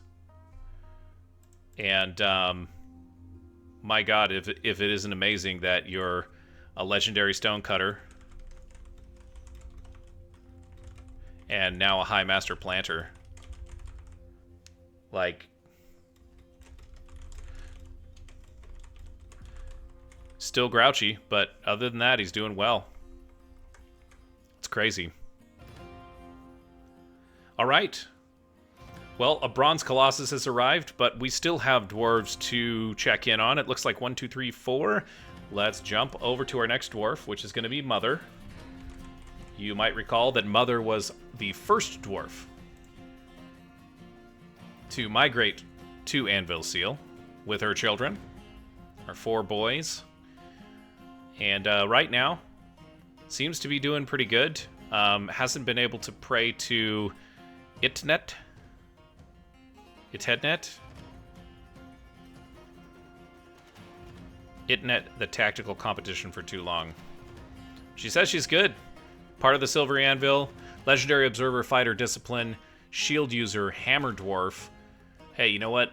And my God, if it isn't amazing that you're a legendary stonecutter and now a high master planter. Like, still grouchy, but other than that, he's doing well. It's crazy. All right. Well, a bronze colossus has arrived, but we still have dwarves to check in on. It looks like 1, 2, 3, 4. Let's jump over to our next dwarf, which is going to be Mother. You might recall that Mother was the first dwarf to migrate to Anvilseal with her children, her 4 boys. And right now, seems to be doing pretty good. Hasn't been able to pray to Itnet, the tactical competition for too long. She says she's good. Part of the Silver Anvil, Legendary Observer, Fighter Discipline, Shield User, Hammer Dwarf. Hey, you know what?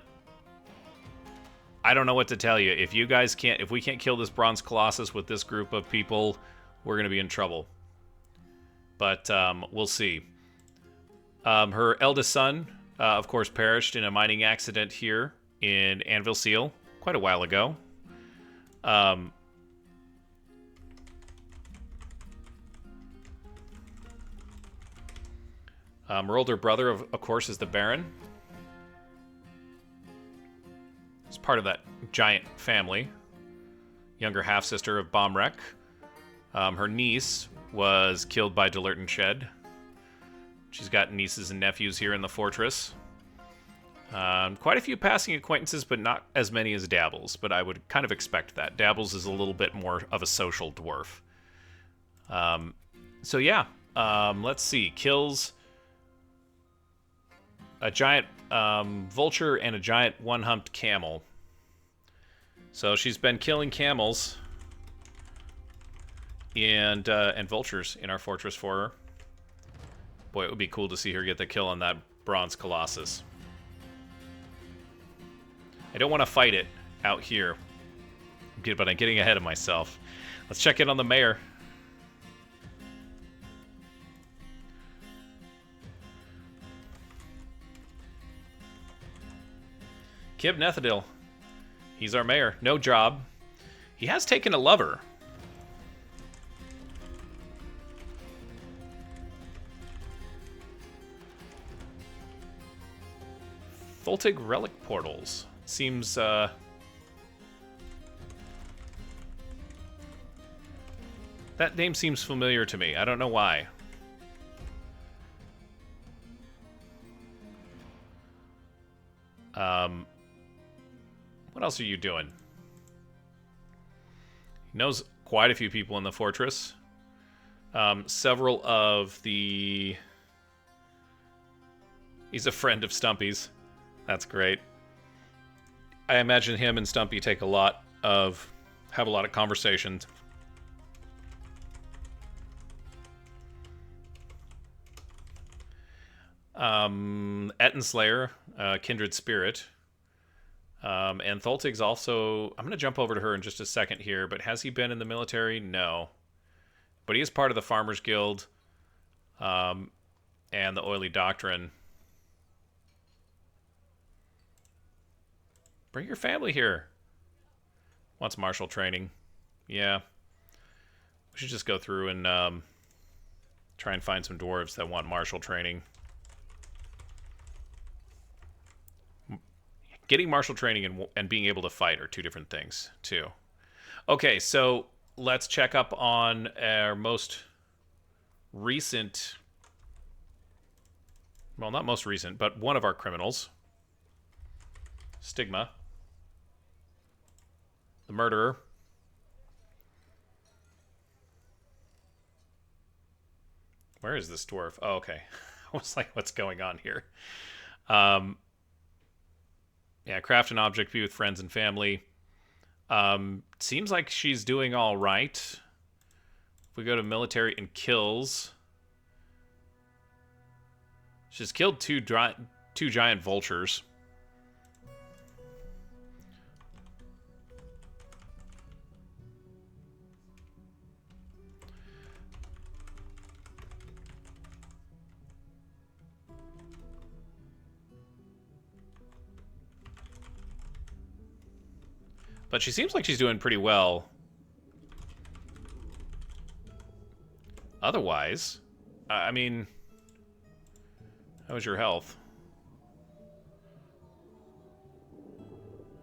I don't know what to tell you. If we can't kill this Bronze Colossus with this group of people, we're going to be in trouble. But we'll see. Her eldest son, of course, perished in a mining accident here in Anvilseal quite a while ago. Her older brother, of course, is the Baron. He's part of that giant family younger half-sister of Bomrek. Her niece was killed by Dillerton Shed. She's got nieces and nephews here in the fortress. Quite a few passing acquaintances, but not as many as Dabbles. But I would kind of expect that. Dabbles is a little bit more of a social dwarf. So yeah, let's see. Kills a giant vulture and a giant one-humped camel. So she's been killing camels and vultures in our fortress for her. Boy, it would be cool to see her get the kill on that bronze colossus. I don't want to fight it out here, but I'm getting ahead of myself. Let's check in on the mayor. Kib Nethadil. He's our mayor. No job. He has taken a lover. Voltig Relic Portals. Seems, that name seems familiar to me. I don't know why. What else are you doing? He knows quite a few people in the fortress. Several of the... He's a friend of Stumpy's. That's great. I imagine him and Stumpy have a lot of conversations. Ettenslayer, kindred spirit. And Tholtig's also... I'm going to jump over to her in just a second here, but has he been in the military? No. But he is part of the Farmers Guild and the Oily Doctrine. Bring your family here. Wants martial training. Yeah. We should just go through and try and find some dwarves that want martial training. Getting martial training and being able to fight are two different things, too. Okay, so let's check up on our most recent... Well, not most recent, but one of our criminals. Stigma. The murderer. Where is this dwarf? Oh, okay. I was like, what's going on here? Yeah, craft an object, be with friends and family. Seems like she's doing all right. If we go to military and kills... She's killed two giant vultures. But she seems like she's doing pretty well. Otherwise, I mean, how is your health?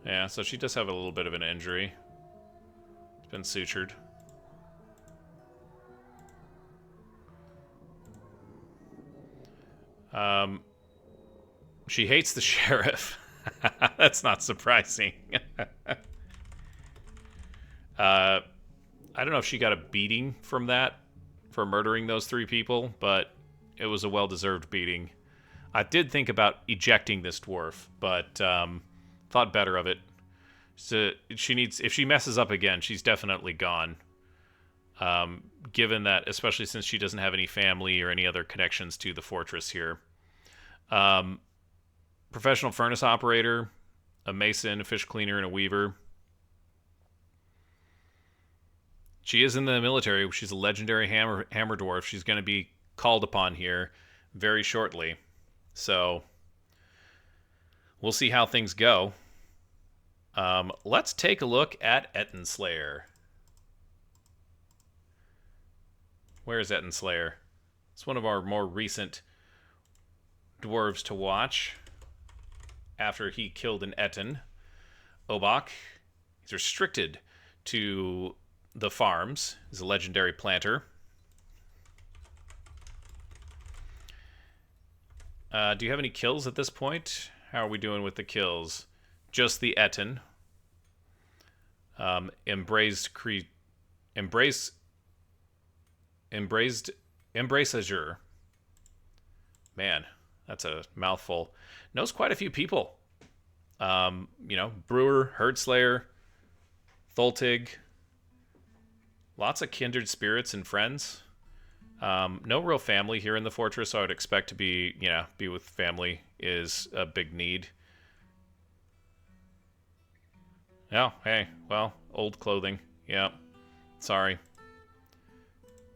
Yeah, so she does have a little bit of an injury. It's been sutured. She hates the sheriff. That's not surprising. I don't know if she got a beating from that, for murdering those three people, but it was a well-deserved beating. I did think about ejecting this dwarf, but thought better of it. So if she messes up again, she's definitely gone. Given that, especially since she doesn't have any family or any other connections to the fortress here. Professional furnace operator, a mason, a fish cleaner, and a weaver. She is in the military. She's a legendary hammer dwarf. She's going to be called upon here very shortly. So we'll see how things go. Let's take a look at Ettenslayer. Where is Ettenslayer? It's one of our more recent dwarves to watch. After he killed an Etten. Obak. He's restricted to the farms. He's a legendary planter. Do you have any kills at this point? How are we doing with the kills? Just the Etten. Embrace Azure. Man, that's a mouthful. Knows quite a few people. Brewer, Herdslayer, Tholtig. Lots of kindred spirits and friends. No real family here in the fortress, so I would expect to be with family is a big need. Oh, hey, well, old clothing. Yeah, sorry.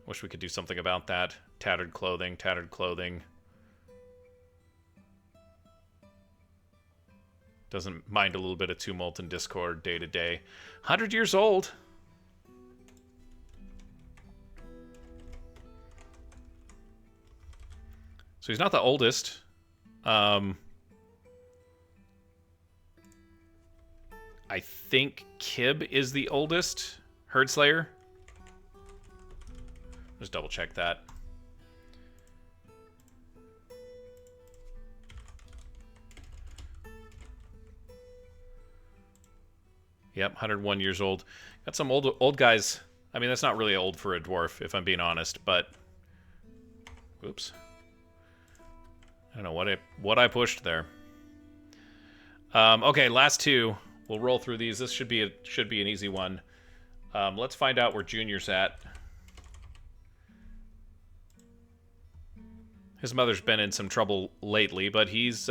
Wish we could do something about that. Tattered clothing, tattered clothing. Doesn't mind a little bit of tumult and discord day to day. 100 years old. So he's not the oldest. I think Kib is the oldest Herdslayer. Just double check that. Yep, 101 years old. Got some old guys. I mean, that's not really old for a dwarf, if I'm being honest, but... Oops. I don't know what I pushed there. Okay, last two. We'll roll through these. This should be an easy one. Let's find out where Junior's at. His mother's been in some trouble lately, but he's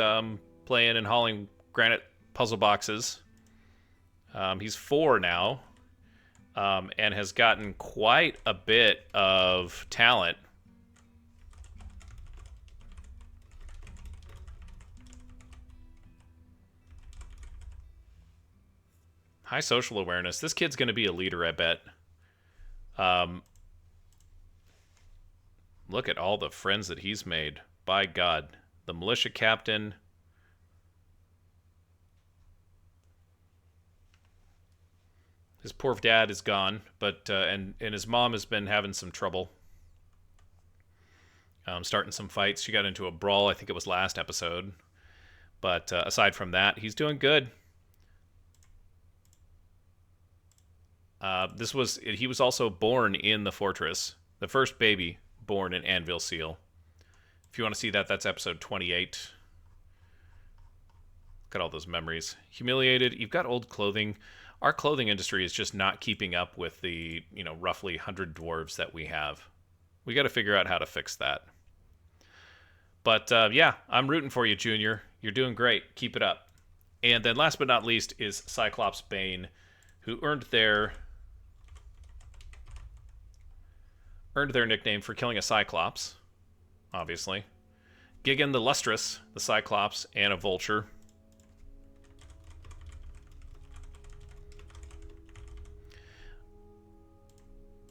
playing and hauling granite puzzle boxes. He's 4 now, and has gotten quite a bit of talent. High social awareness. This kid's going to be a leader, I bet. Look at all the friends that he's made. By God. The militia captain. His poor dad is gone, but and his mom has been having some trouble. Starting some fights. She got into a brawl, I think it was last episode. But aside from that, he's doing good. He was also born in the fortress. The first baby born in Anvilseal. If you want to see that, that's episode 28. Look at all those memories. Humiliated. You've got old clothing. Our clothing industry is just not keeping up with the, roughly 100 dwarves that we have. We got to figure out how to fix that. But, yeah, I'm rooting for you, Junior. You're doing great. Keep it up. And then last but not least is Cyclops Bane, who earned their nickname for killing a Cyclops, obviously. Gigan the Lustrous, the Cyclops, and a Vulture.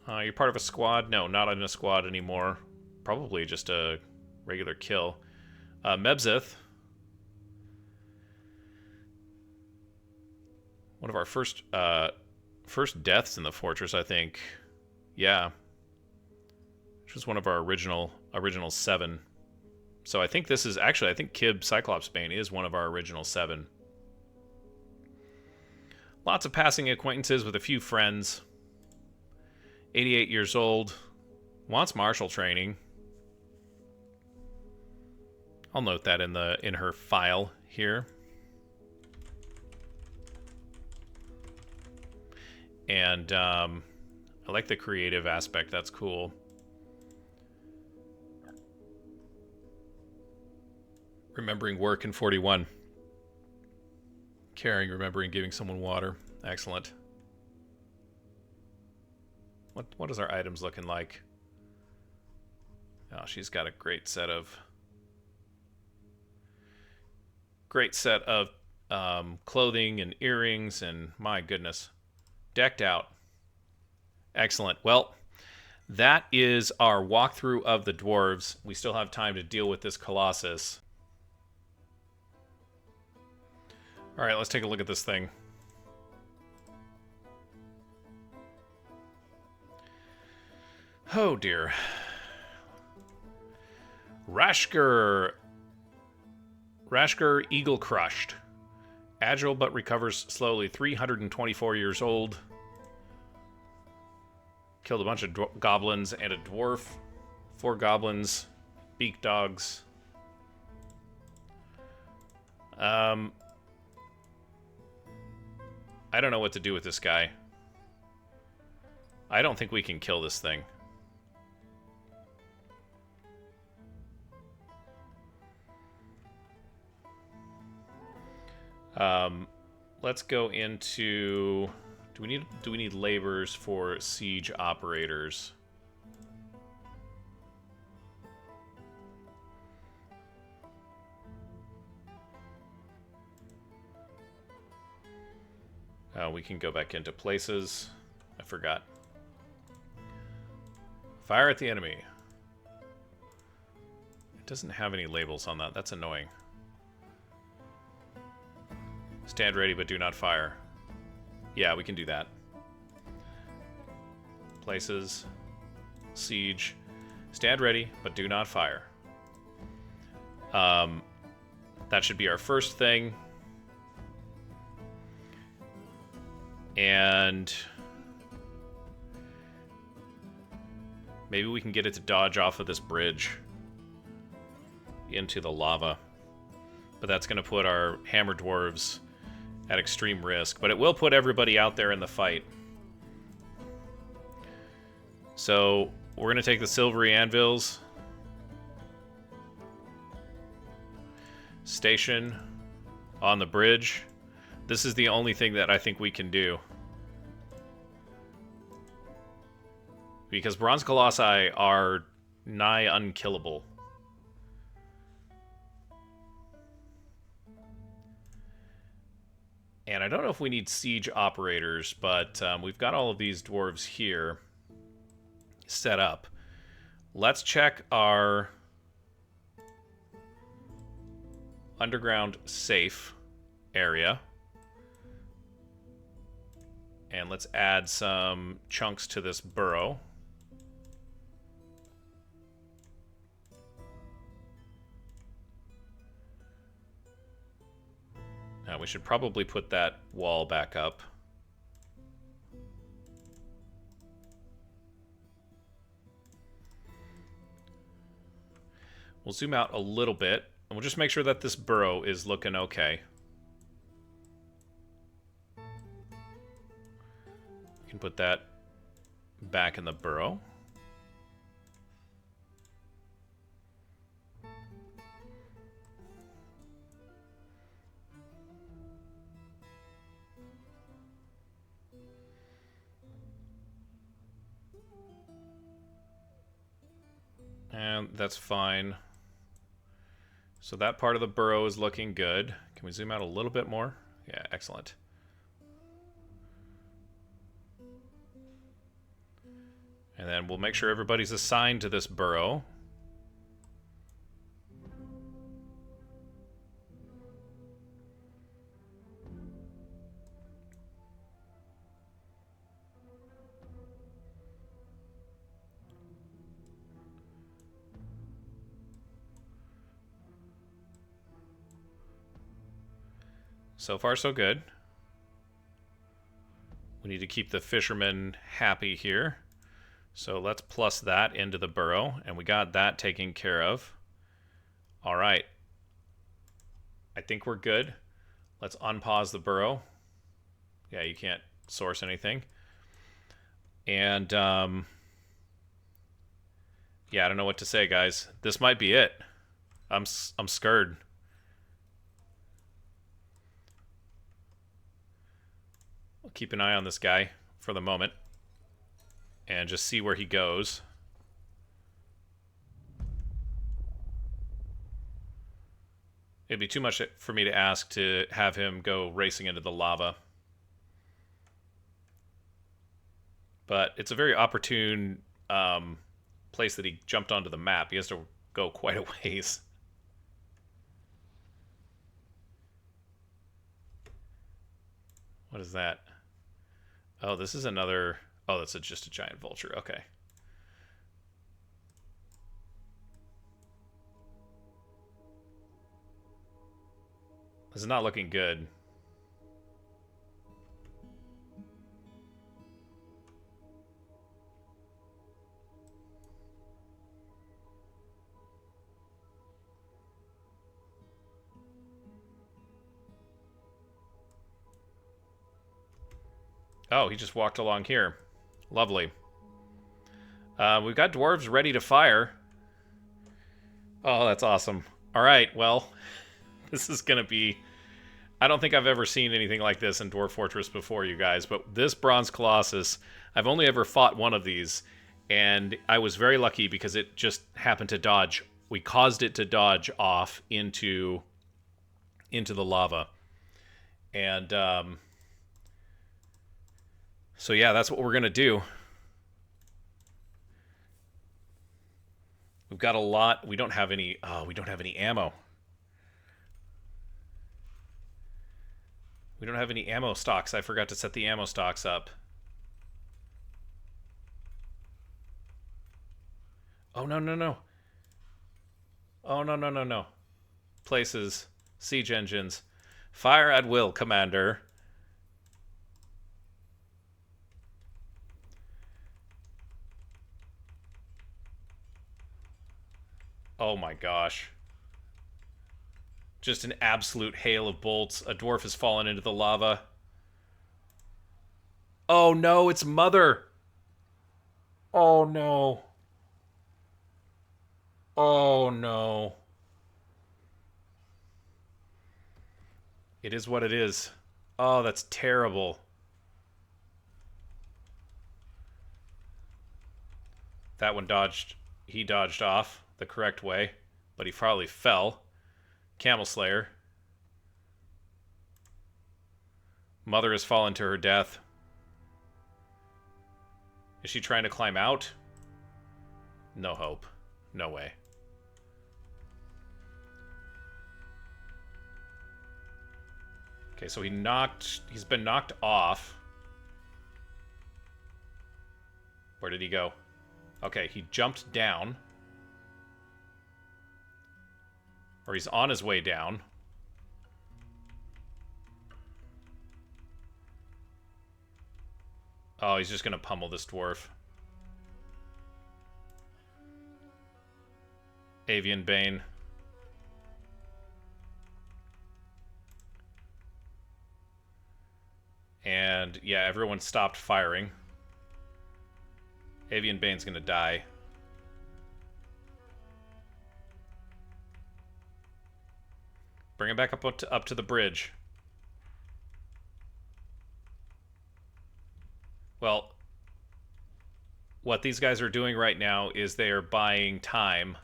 You're part of a squad? No, not in a squad anymore. Probably just a regular kill. Mebzith. One of our first deaths in the fortress, I think. Yeah. Which was one of our original 7. So I think this is... Actually, I think Kib Cyclops Bane is one of our original 7. Lots of passing acquaintances with a few friends. 88 years old. Wants martial training. I'll note that in her file here. And I like the creative aspect. That's cool. Remembering work in 41. Caring, remembering, giving someone water. Excellent. What is our items looking like? Oh, she's got a great set of clothing and earrings, and my goodness, decked out. Excellent. Well, that is our walkthrough of the dwarves. We still have time to deal with this Colossus. All right, let's take a look at this thing. Oh dear. Rashker. Rashker Eagle Crushed. Agile but recovers slowly. 324 years old. Killed a bunch of goblins and a dwarf. 4 goblins. Beak dogs. I don't know what to do with this guy. I don't think we can kill this thing. Let's go into... Do we need laborers for siege operators? We can go back into places. I forgot. Fire at the enemy. It doesn't have any labels on that. That's annoying. Stand ready, but do not fire. Yeah, we can do that. Places. Siege. Stand ready, but do not fire. That should be our first thing. And maybe we can get it to dodge off of this bridge into the lava. But that's going to put our hammer dwarves at extreme risk. But it will put everybody out there in the fight. So we're going to take the silvery anvils. Station on the bridge. This is the only thing that I think we can do. Because bronze colossi are nigh unkillable. And I don't know if we need siege operators, but we've got all of these dwarves here set up. Let's check our underground safe area. And let's add some chunks to this burrow. Now we should probably put that wall back up. We'll zoom out a little bit, and we'll just make sure that this burrow is looking okay. We can put that back in the burrow. And that's fine. So that part of the burrow is looking good. Can we zoom out a little bit more? Yeah, excellent. And then we'll make sure everybody's assigned to this burrow. So far, so good. We need to keep the fishermen happy here. So let's plus that into the burrow, and we got that taken care of. All right. I think we're good. Let's unpause the burrow. Yeah, you can't source anything. And, yeah, I don't know what to say, guys. This might be it. I'm scared. We'll keep an eye on this guy for the moment and just see where he goes. It'd be too much for me to ask to have him go racing into the lava. But it's a very opportune place that he jumped onto the map. He has to go quite a ways. What is that? Oh, this is another... Oh, that's just a giant vulture. Okay. This is not looking good. Oh, he just walked along here. Lovely. We've got dwarves ready to fire. Oh, that's awesome. All right, well, this is going to be... I don't think I've ever seen anything like this in Dwarf Fortress before, you guys, but this Bronze Colossus, I've only ever fought one of these, and I was very lucky because it just happened to dodge. We caused it to dodge off into the lava. And, so yeah, that's what we're going to do. We've got a lot. We don't have any... Oh, we don't have any ammo. We don't have any ammo stocks. I forgot to set the ammo stocks up. Oh, no, no, no. Oh, no, no, no, no. Places. Siege engines. Fire at will, Commander. Oh my gosh. Just an absolute hail of bolts. A dwarf has fallen into the lava. Oh no, it's Mother. Oh no. Oh no. It is what it is. Oh, that's terrible. That one dodged. He dodged off the correct way, but he probably fell. Camel Slayer. Mother has fallen to her death. Is she trying to climb out? No hope. No way. Okay, so he's been knocked off. Where did he go? Okay, he jumped down. Or he's on his way down. Oh, he's just gonna pummel this dwarf. Avian Bane. And yeah, everyone stopped firing. Avian Bane's gonna die. Bring him back up to the bridge. Well, what these guys are doing right now is they are buying time.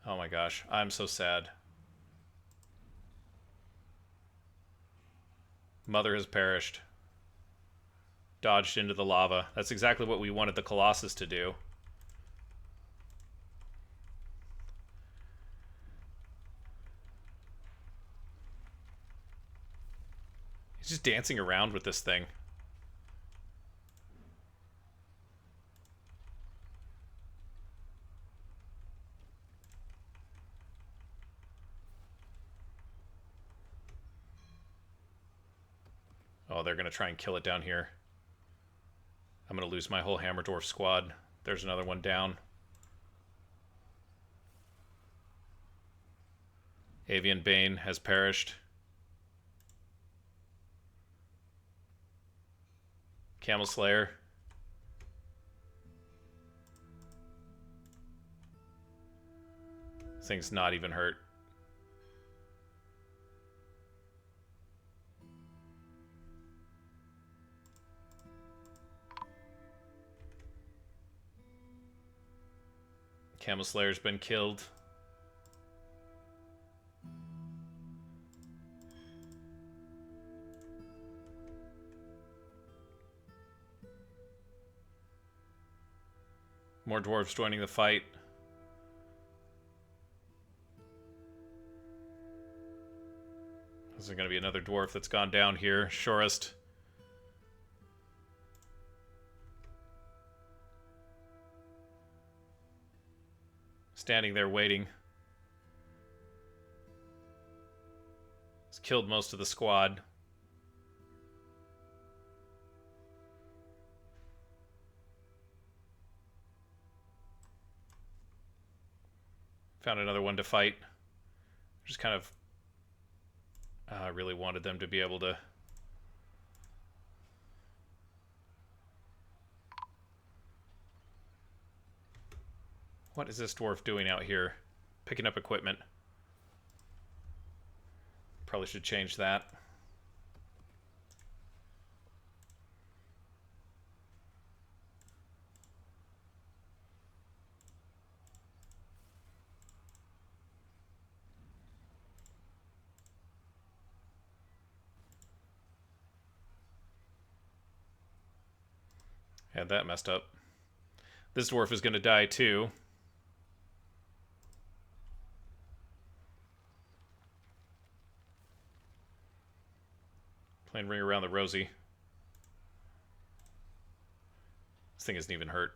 Oh my gosh, I'm so sad. Mother has perished. Dodged into the lava. That's exactly what we wanted the Colossus to do. He's just dancing around with this thing. Oh, they're going to try and kill it down here. I'm going to lose my whole Hammer Dwarf squad. There's another one down. Avian Bane has perished. Camel Slayer. This thing's not even hurt. Camel Slayer's been killed. More dwarves joining the fight. This is going to be another dwarf that's gone down here. Shorest. Standing there waiting. He's killed most of the squad. Found another one to fight. Just kind of really wanted them to be able to... What is this dwarf doing out here? Picking up equipment. Probably should change that. Had that messed up. This dwarf is going to die too. Playing Ring Around the Rosie. This thing isn't even hurt.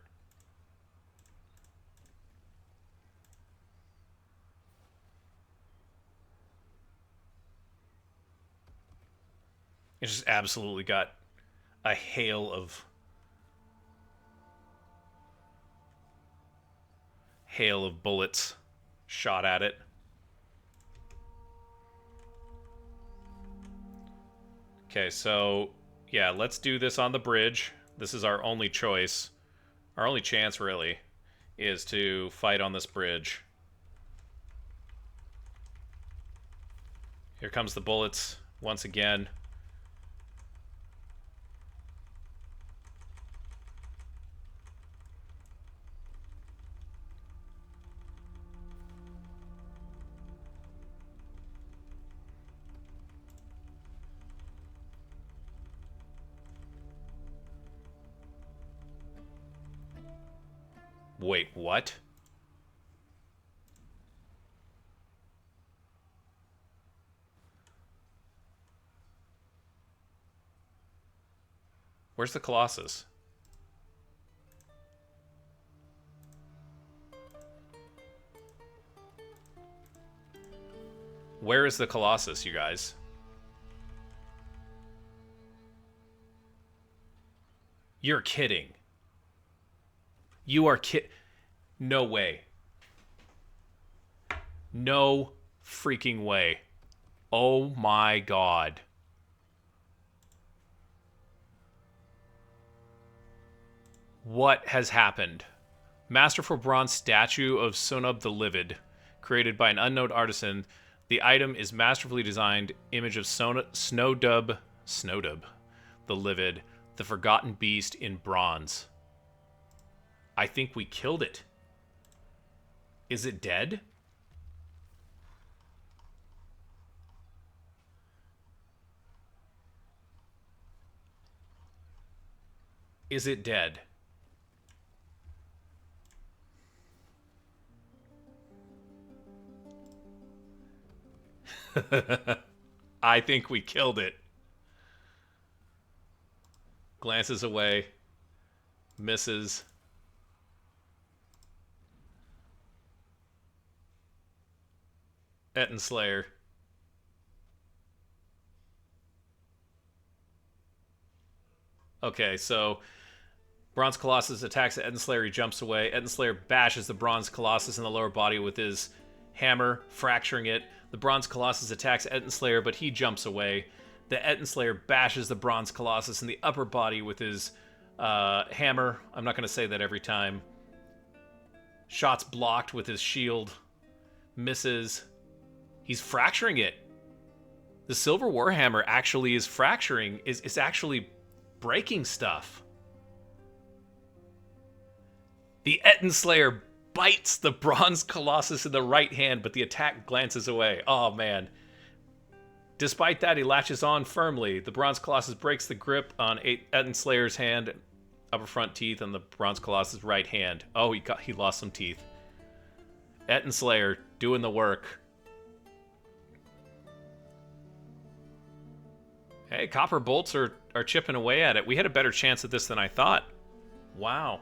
It just absolutely got a hail of bullets shot at it. Okay, so yeah, let's do this on the bridge. This is our only choice. Our only chance, really, is to fight on this bridge. Here comes the bullets once again. Wait, what? Where's the Colossus? Where is the Colossus, you guys? You're kidding. You are No way. No freaking way. Oh my god. What has happened? Masterful bronze statue of Sonub the Livid, created by an unknown artisan. The item is masterfully designed image of Snowdub the Livid, the forgotten beast in bronze. I think we killed it. Is it dead? Is it dead? I think we killed it. Glances away. Misses. Ettenslayer. Okay, so Bronze Colossus attacks Ettenslayer. He jumps away. Ettenslayer bashes the Bronze Colossus in the lower body with his hammer, fracturing it. The Bronze Colossus attacks Ettenslayer, but he jumps away. The Ettenslayer bashes the Bronze Colossus in the upper body with his hammer. I'm not going to say that every time. Shots blocked with his shield. Misses. He's fracturing it. The Silver Warhammer actually is fracturing, is actually breaking stuff. The Ettenslayer bites the Bronze Colossus in the right hand, but the attack glances away. Oh, man. Despite that, he latches on firmly. The Bronze Colossus breaks the grip on Ettenslayer's hand, upper front teeth, and the Bronze Colossus' right hand. Oh, he lost some teeth. Ettenslayer doing the work. Hey, copper bolts are chipping away at it. We had a better chance at this than I thought. Wow.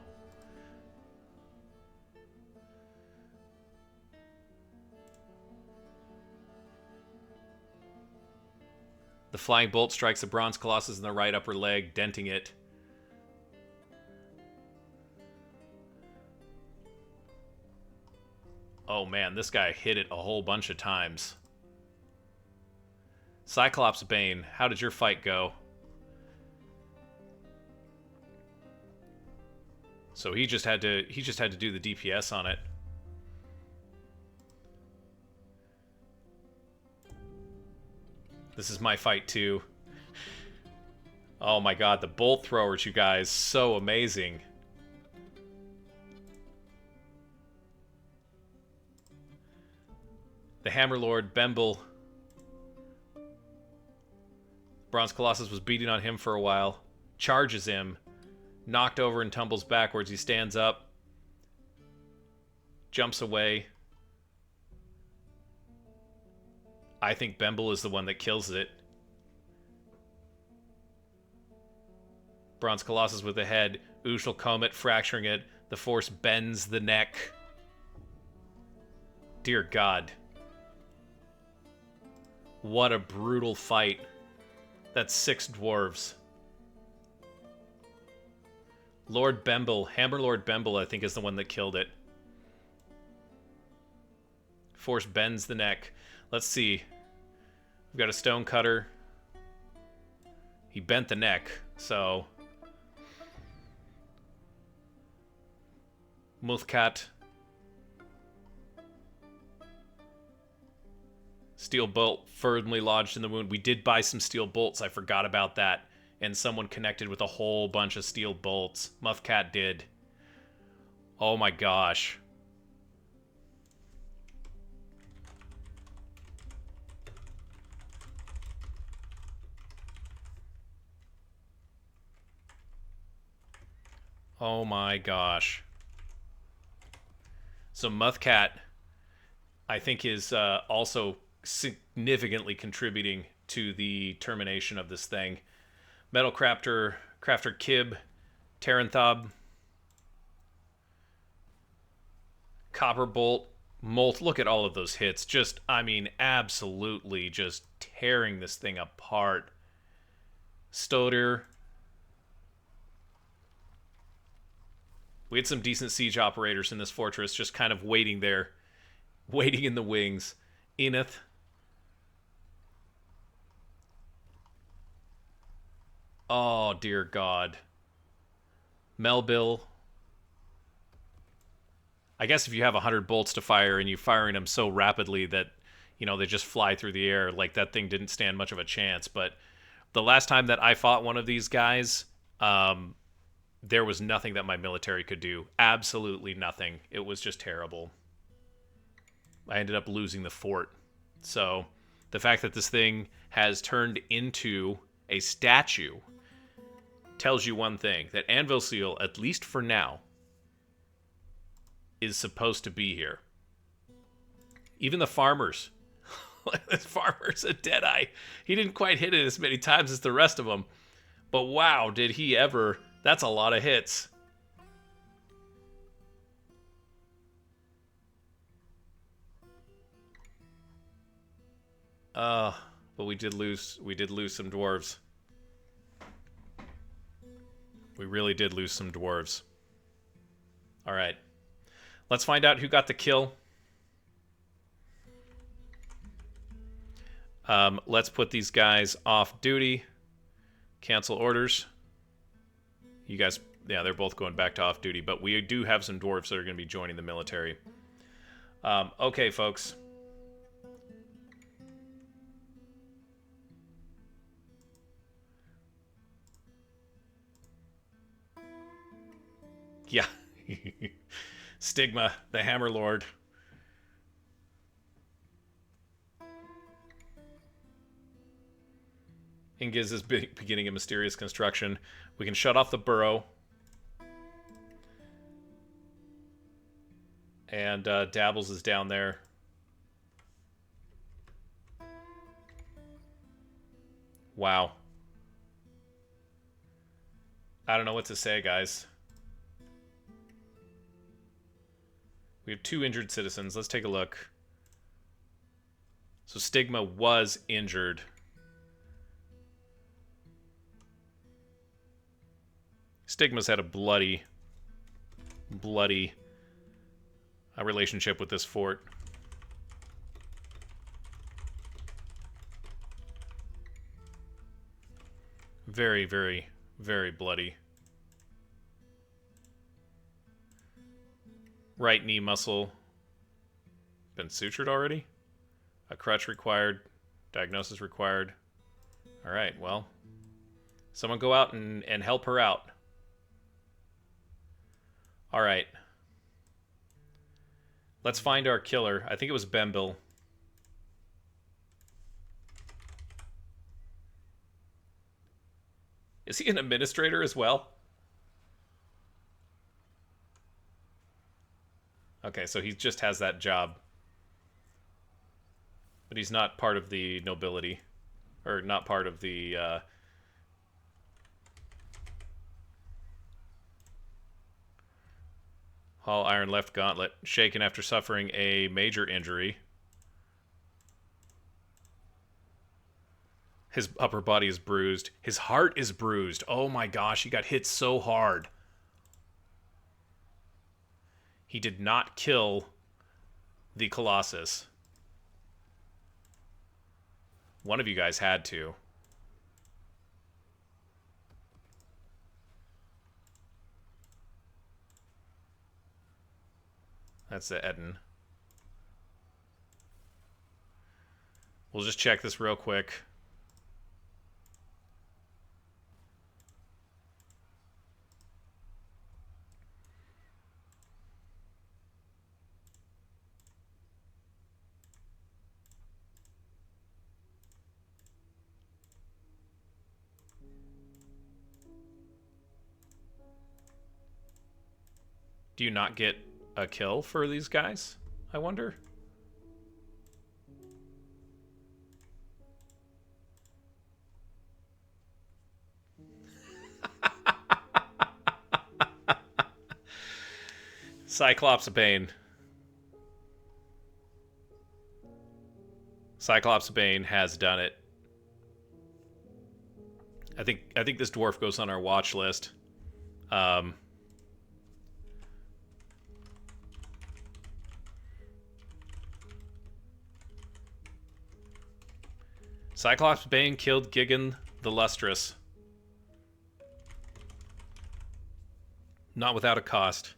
The flying bolt strikes the bronze colossus in the right upper leg, denting it. Oh man, this guy hit it a whole bunch of times. Cyclops Bane, how did your fight go? So he just had to do the DPS on it. This is my fight too. Oh my god, the bolt throwers, you guys, so amazing. The Hammerlord, Bemble. Bronze Colossus was beating on him for a while. Charges him. Knocked over and tumbles backwards. He stands up. Jumps away. I think Bemble is the one that kills it. Bronze Colossus with the head. Usual Comet fracturing it. The Force bends the neck. Dear God. What a brutal fight. That's 6 dwarves. Lord Bemble, Hammerlord Bemble, I think, is the one that killed it. Force bends the neck. Let's see. We've got a stone cutter. He bent the neck, so... Muthkat. Steel bolt firmly lodged in the wound. We did buy some steel bolts. I forgot about that. And someone connected with a whole bunch of steel bolts. Muthkat did. Oh my gosh. Oh my gosh. So Muthkat, I think, is also significantly contributing to the termination of this thing. Metal Crafter Kib, Terranthab, Copper Bolt, Molt. Look at all of those hits. Just, I mean, absolutely just tearing this thing apart. Stoder. We had some decent siege operators in this fortress, just kind of waiting there, waiting in the wings. Enith. Oh, dear God. Melbill. I guess if you have 100 bolts to fire and you're firing them so rapidly that, you know, they just fly through the air, like that thing didn't stand much of a chance. But the last time that I fought one of these guys, there was nothing that my military could do. Absolutely nothing. It was just terrible. I ended up losing the fort. So the fact that this thing has turned into a statue tells you one thing, that Anvilseal, at least for now, is supposed to be here. Even the farmers. This farmer's a deadeye. He didn't quite hit it as many times as the rest of them. But wow, did he ever... That's a lot of hits. But we did lose some dwarves. We really did lose some dwarves. All right. Let's find out who got the kill. Let's put these guys off duty. Cancel orders. You guys, yeah, they're both going back to off duty, but we do have some dwarves that are going to be joining the military. Okay, folks. Yeah. Stigma, the Hammerlord. Ingiz is beginning a mysterious construction. We can shut off the burrow. And Dabbles is down there. Wow. I don't know what to say, guys. We have 2 injured citizens. Let's take a look. So Stigma was injured. Stigma's had a bloody relationship with this fort. Very, very, very bloody. Right knee muscle. Been sutured already? A crutch required. Diagnosis required. Alright, well. Someone go out and help her out. Alright. Let's find our killer. I think it was Bembil. Is he an administrator as well? Okay, so he just has that job. But he's not part of the nobility. Or not part of the... Hall iron left gauntlet. Shaken after suffering a major injury. His upper body is bruised. His heart is bruised. Oh my gosh, he got hit so hard. He did not kill the Colossus. One of you guys had to. That's the Eden. We'll just check this real quick. Do you not get a kill for these guys, I wonder? Cyclops Bane. Cyclops Bane has done it. I think this dwarf goes on our watch list. Cyclops Bane killed Gigan the Lustrous. Not without a cost.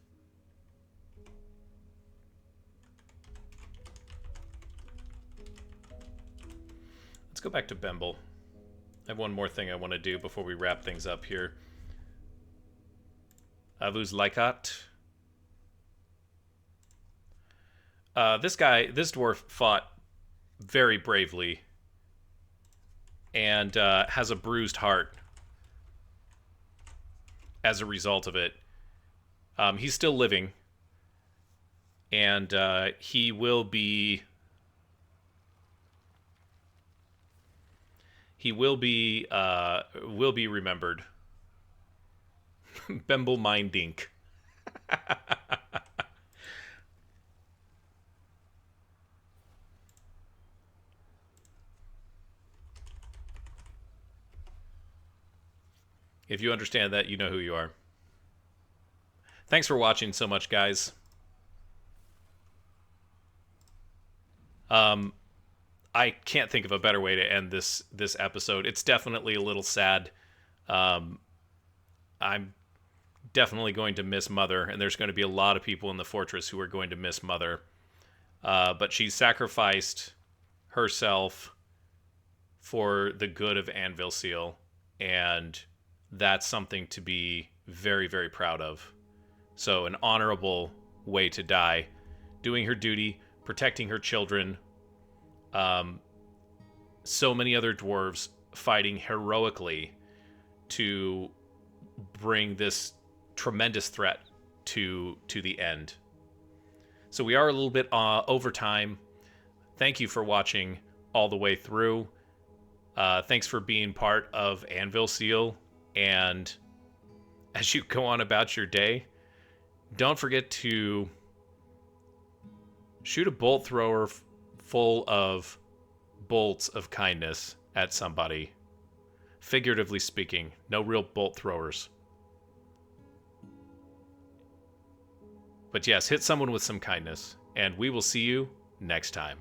Let's go back to Bembil. I have one more thing I want to do before we wrap things up here. Avuz Lykat. This dwarf fought very bravely and has a bruised heart as a result of it. He's still living, and he will be remembered. Bemble Mind Dink. If you understand that, you know who you are. Thanks for watching so much, guys. I can't think of a better way to end this episode. It's definitely a little sad. I'm definitely going to miss Mother, and there's going to be a lot of people in the fortress who are going to miss Mother. But she sacrificed herself for the good of Anvilseal, and that's something to be very, very proud of. So an honorable way to die, doing her duty, protecting her children. So many other dwarves fighting heroically to bring this tremendous threat to the end. So we are a little bit over time. Thank you for watching all the way through. Thanks for being part of Anvilseal. And as you go on about your day, don't forget to shoot a bolt thrower full of bolts of kindness at somebody. Figuratively speaking, no real bolt throwers. But yes, hit someone with some kindness, and we will see you next time.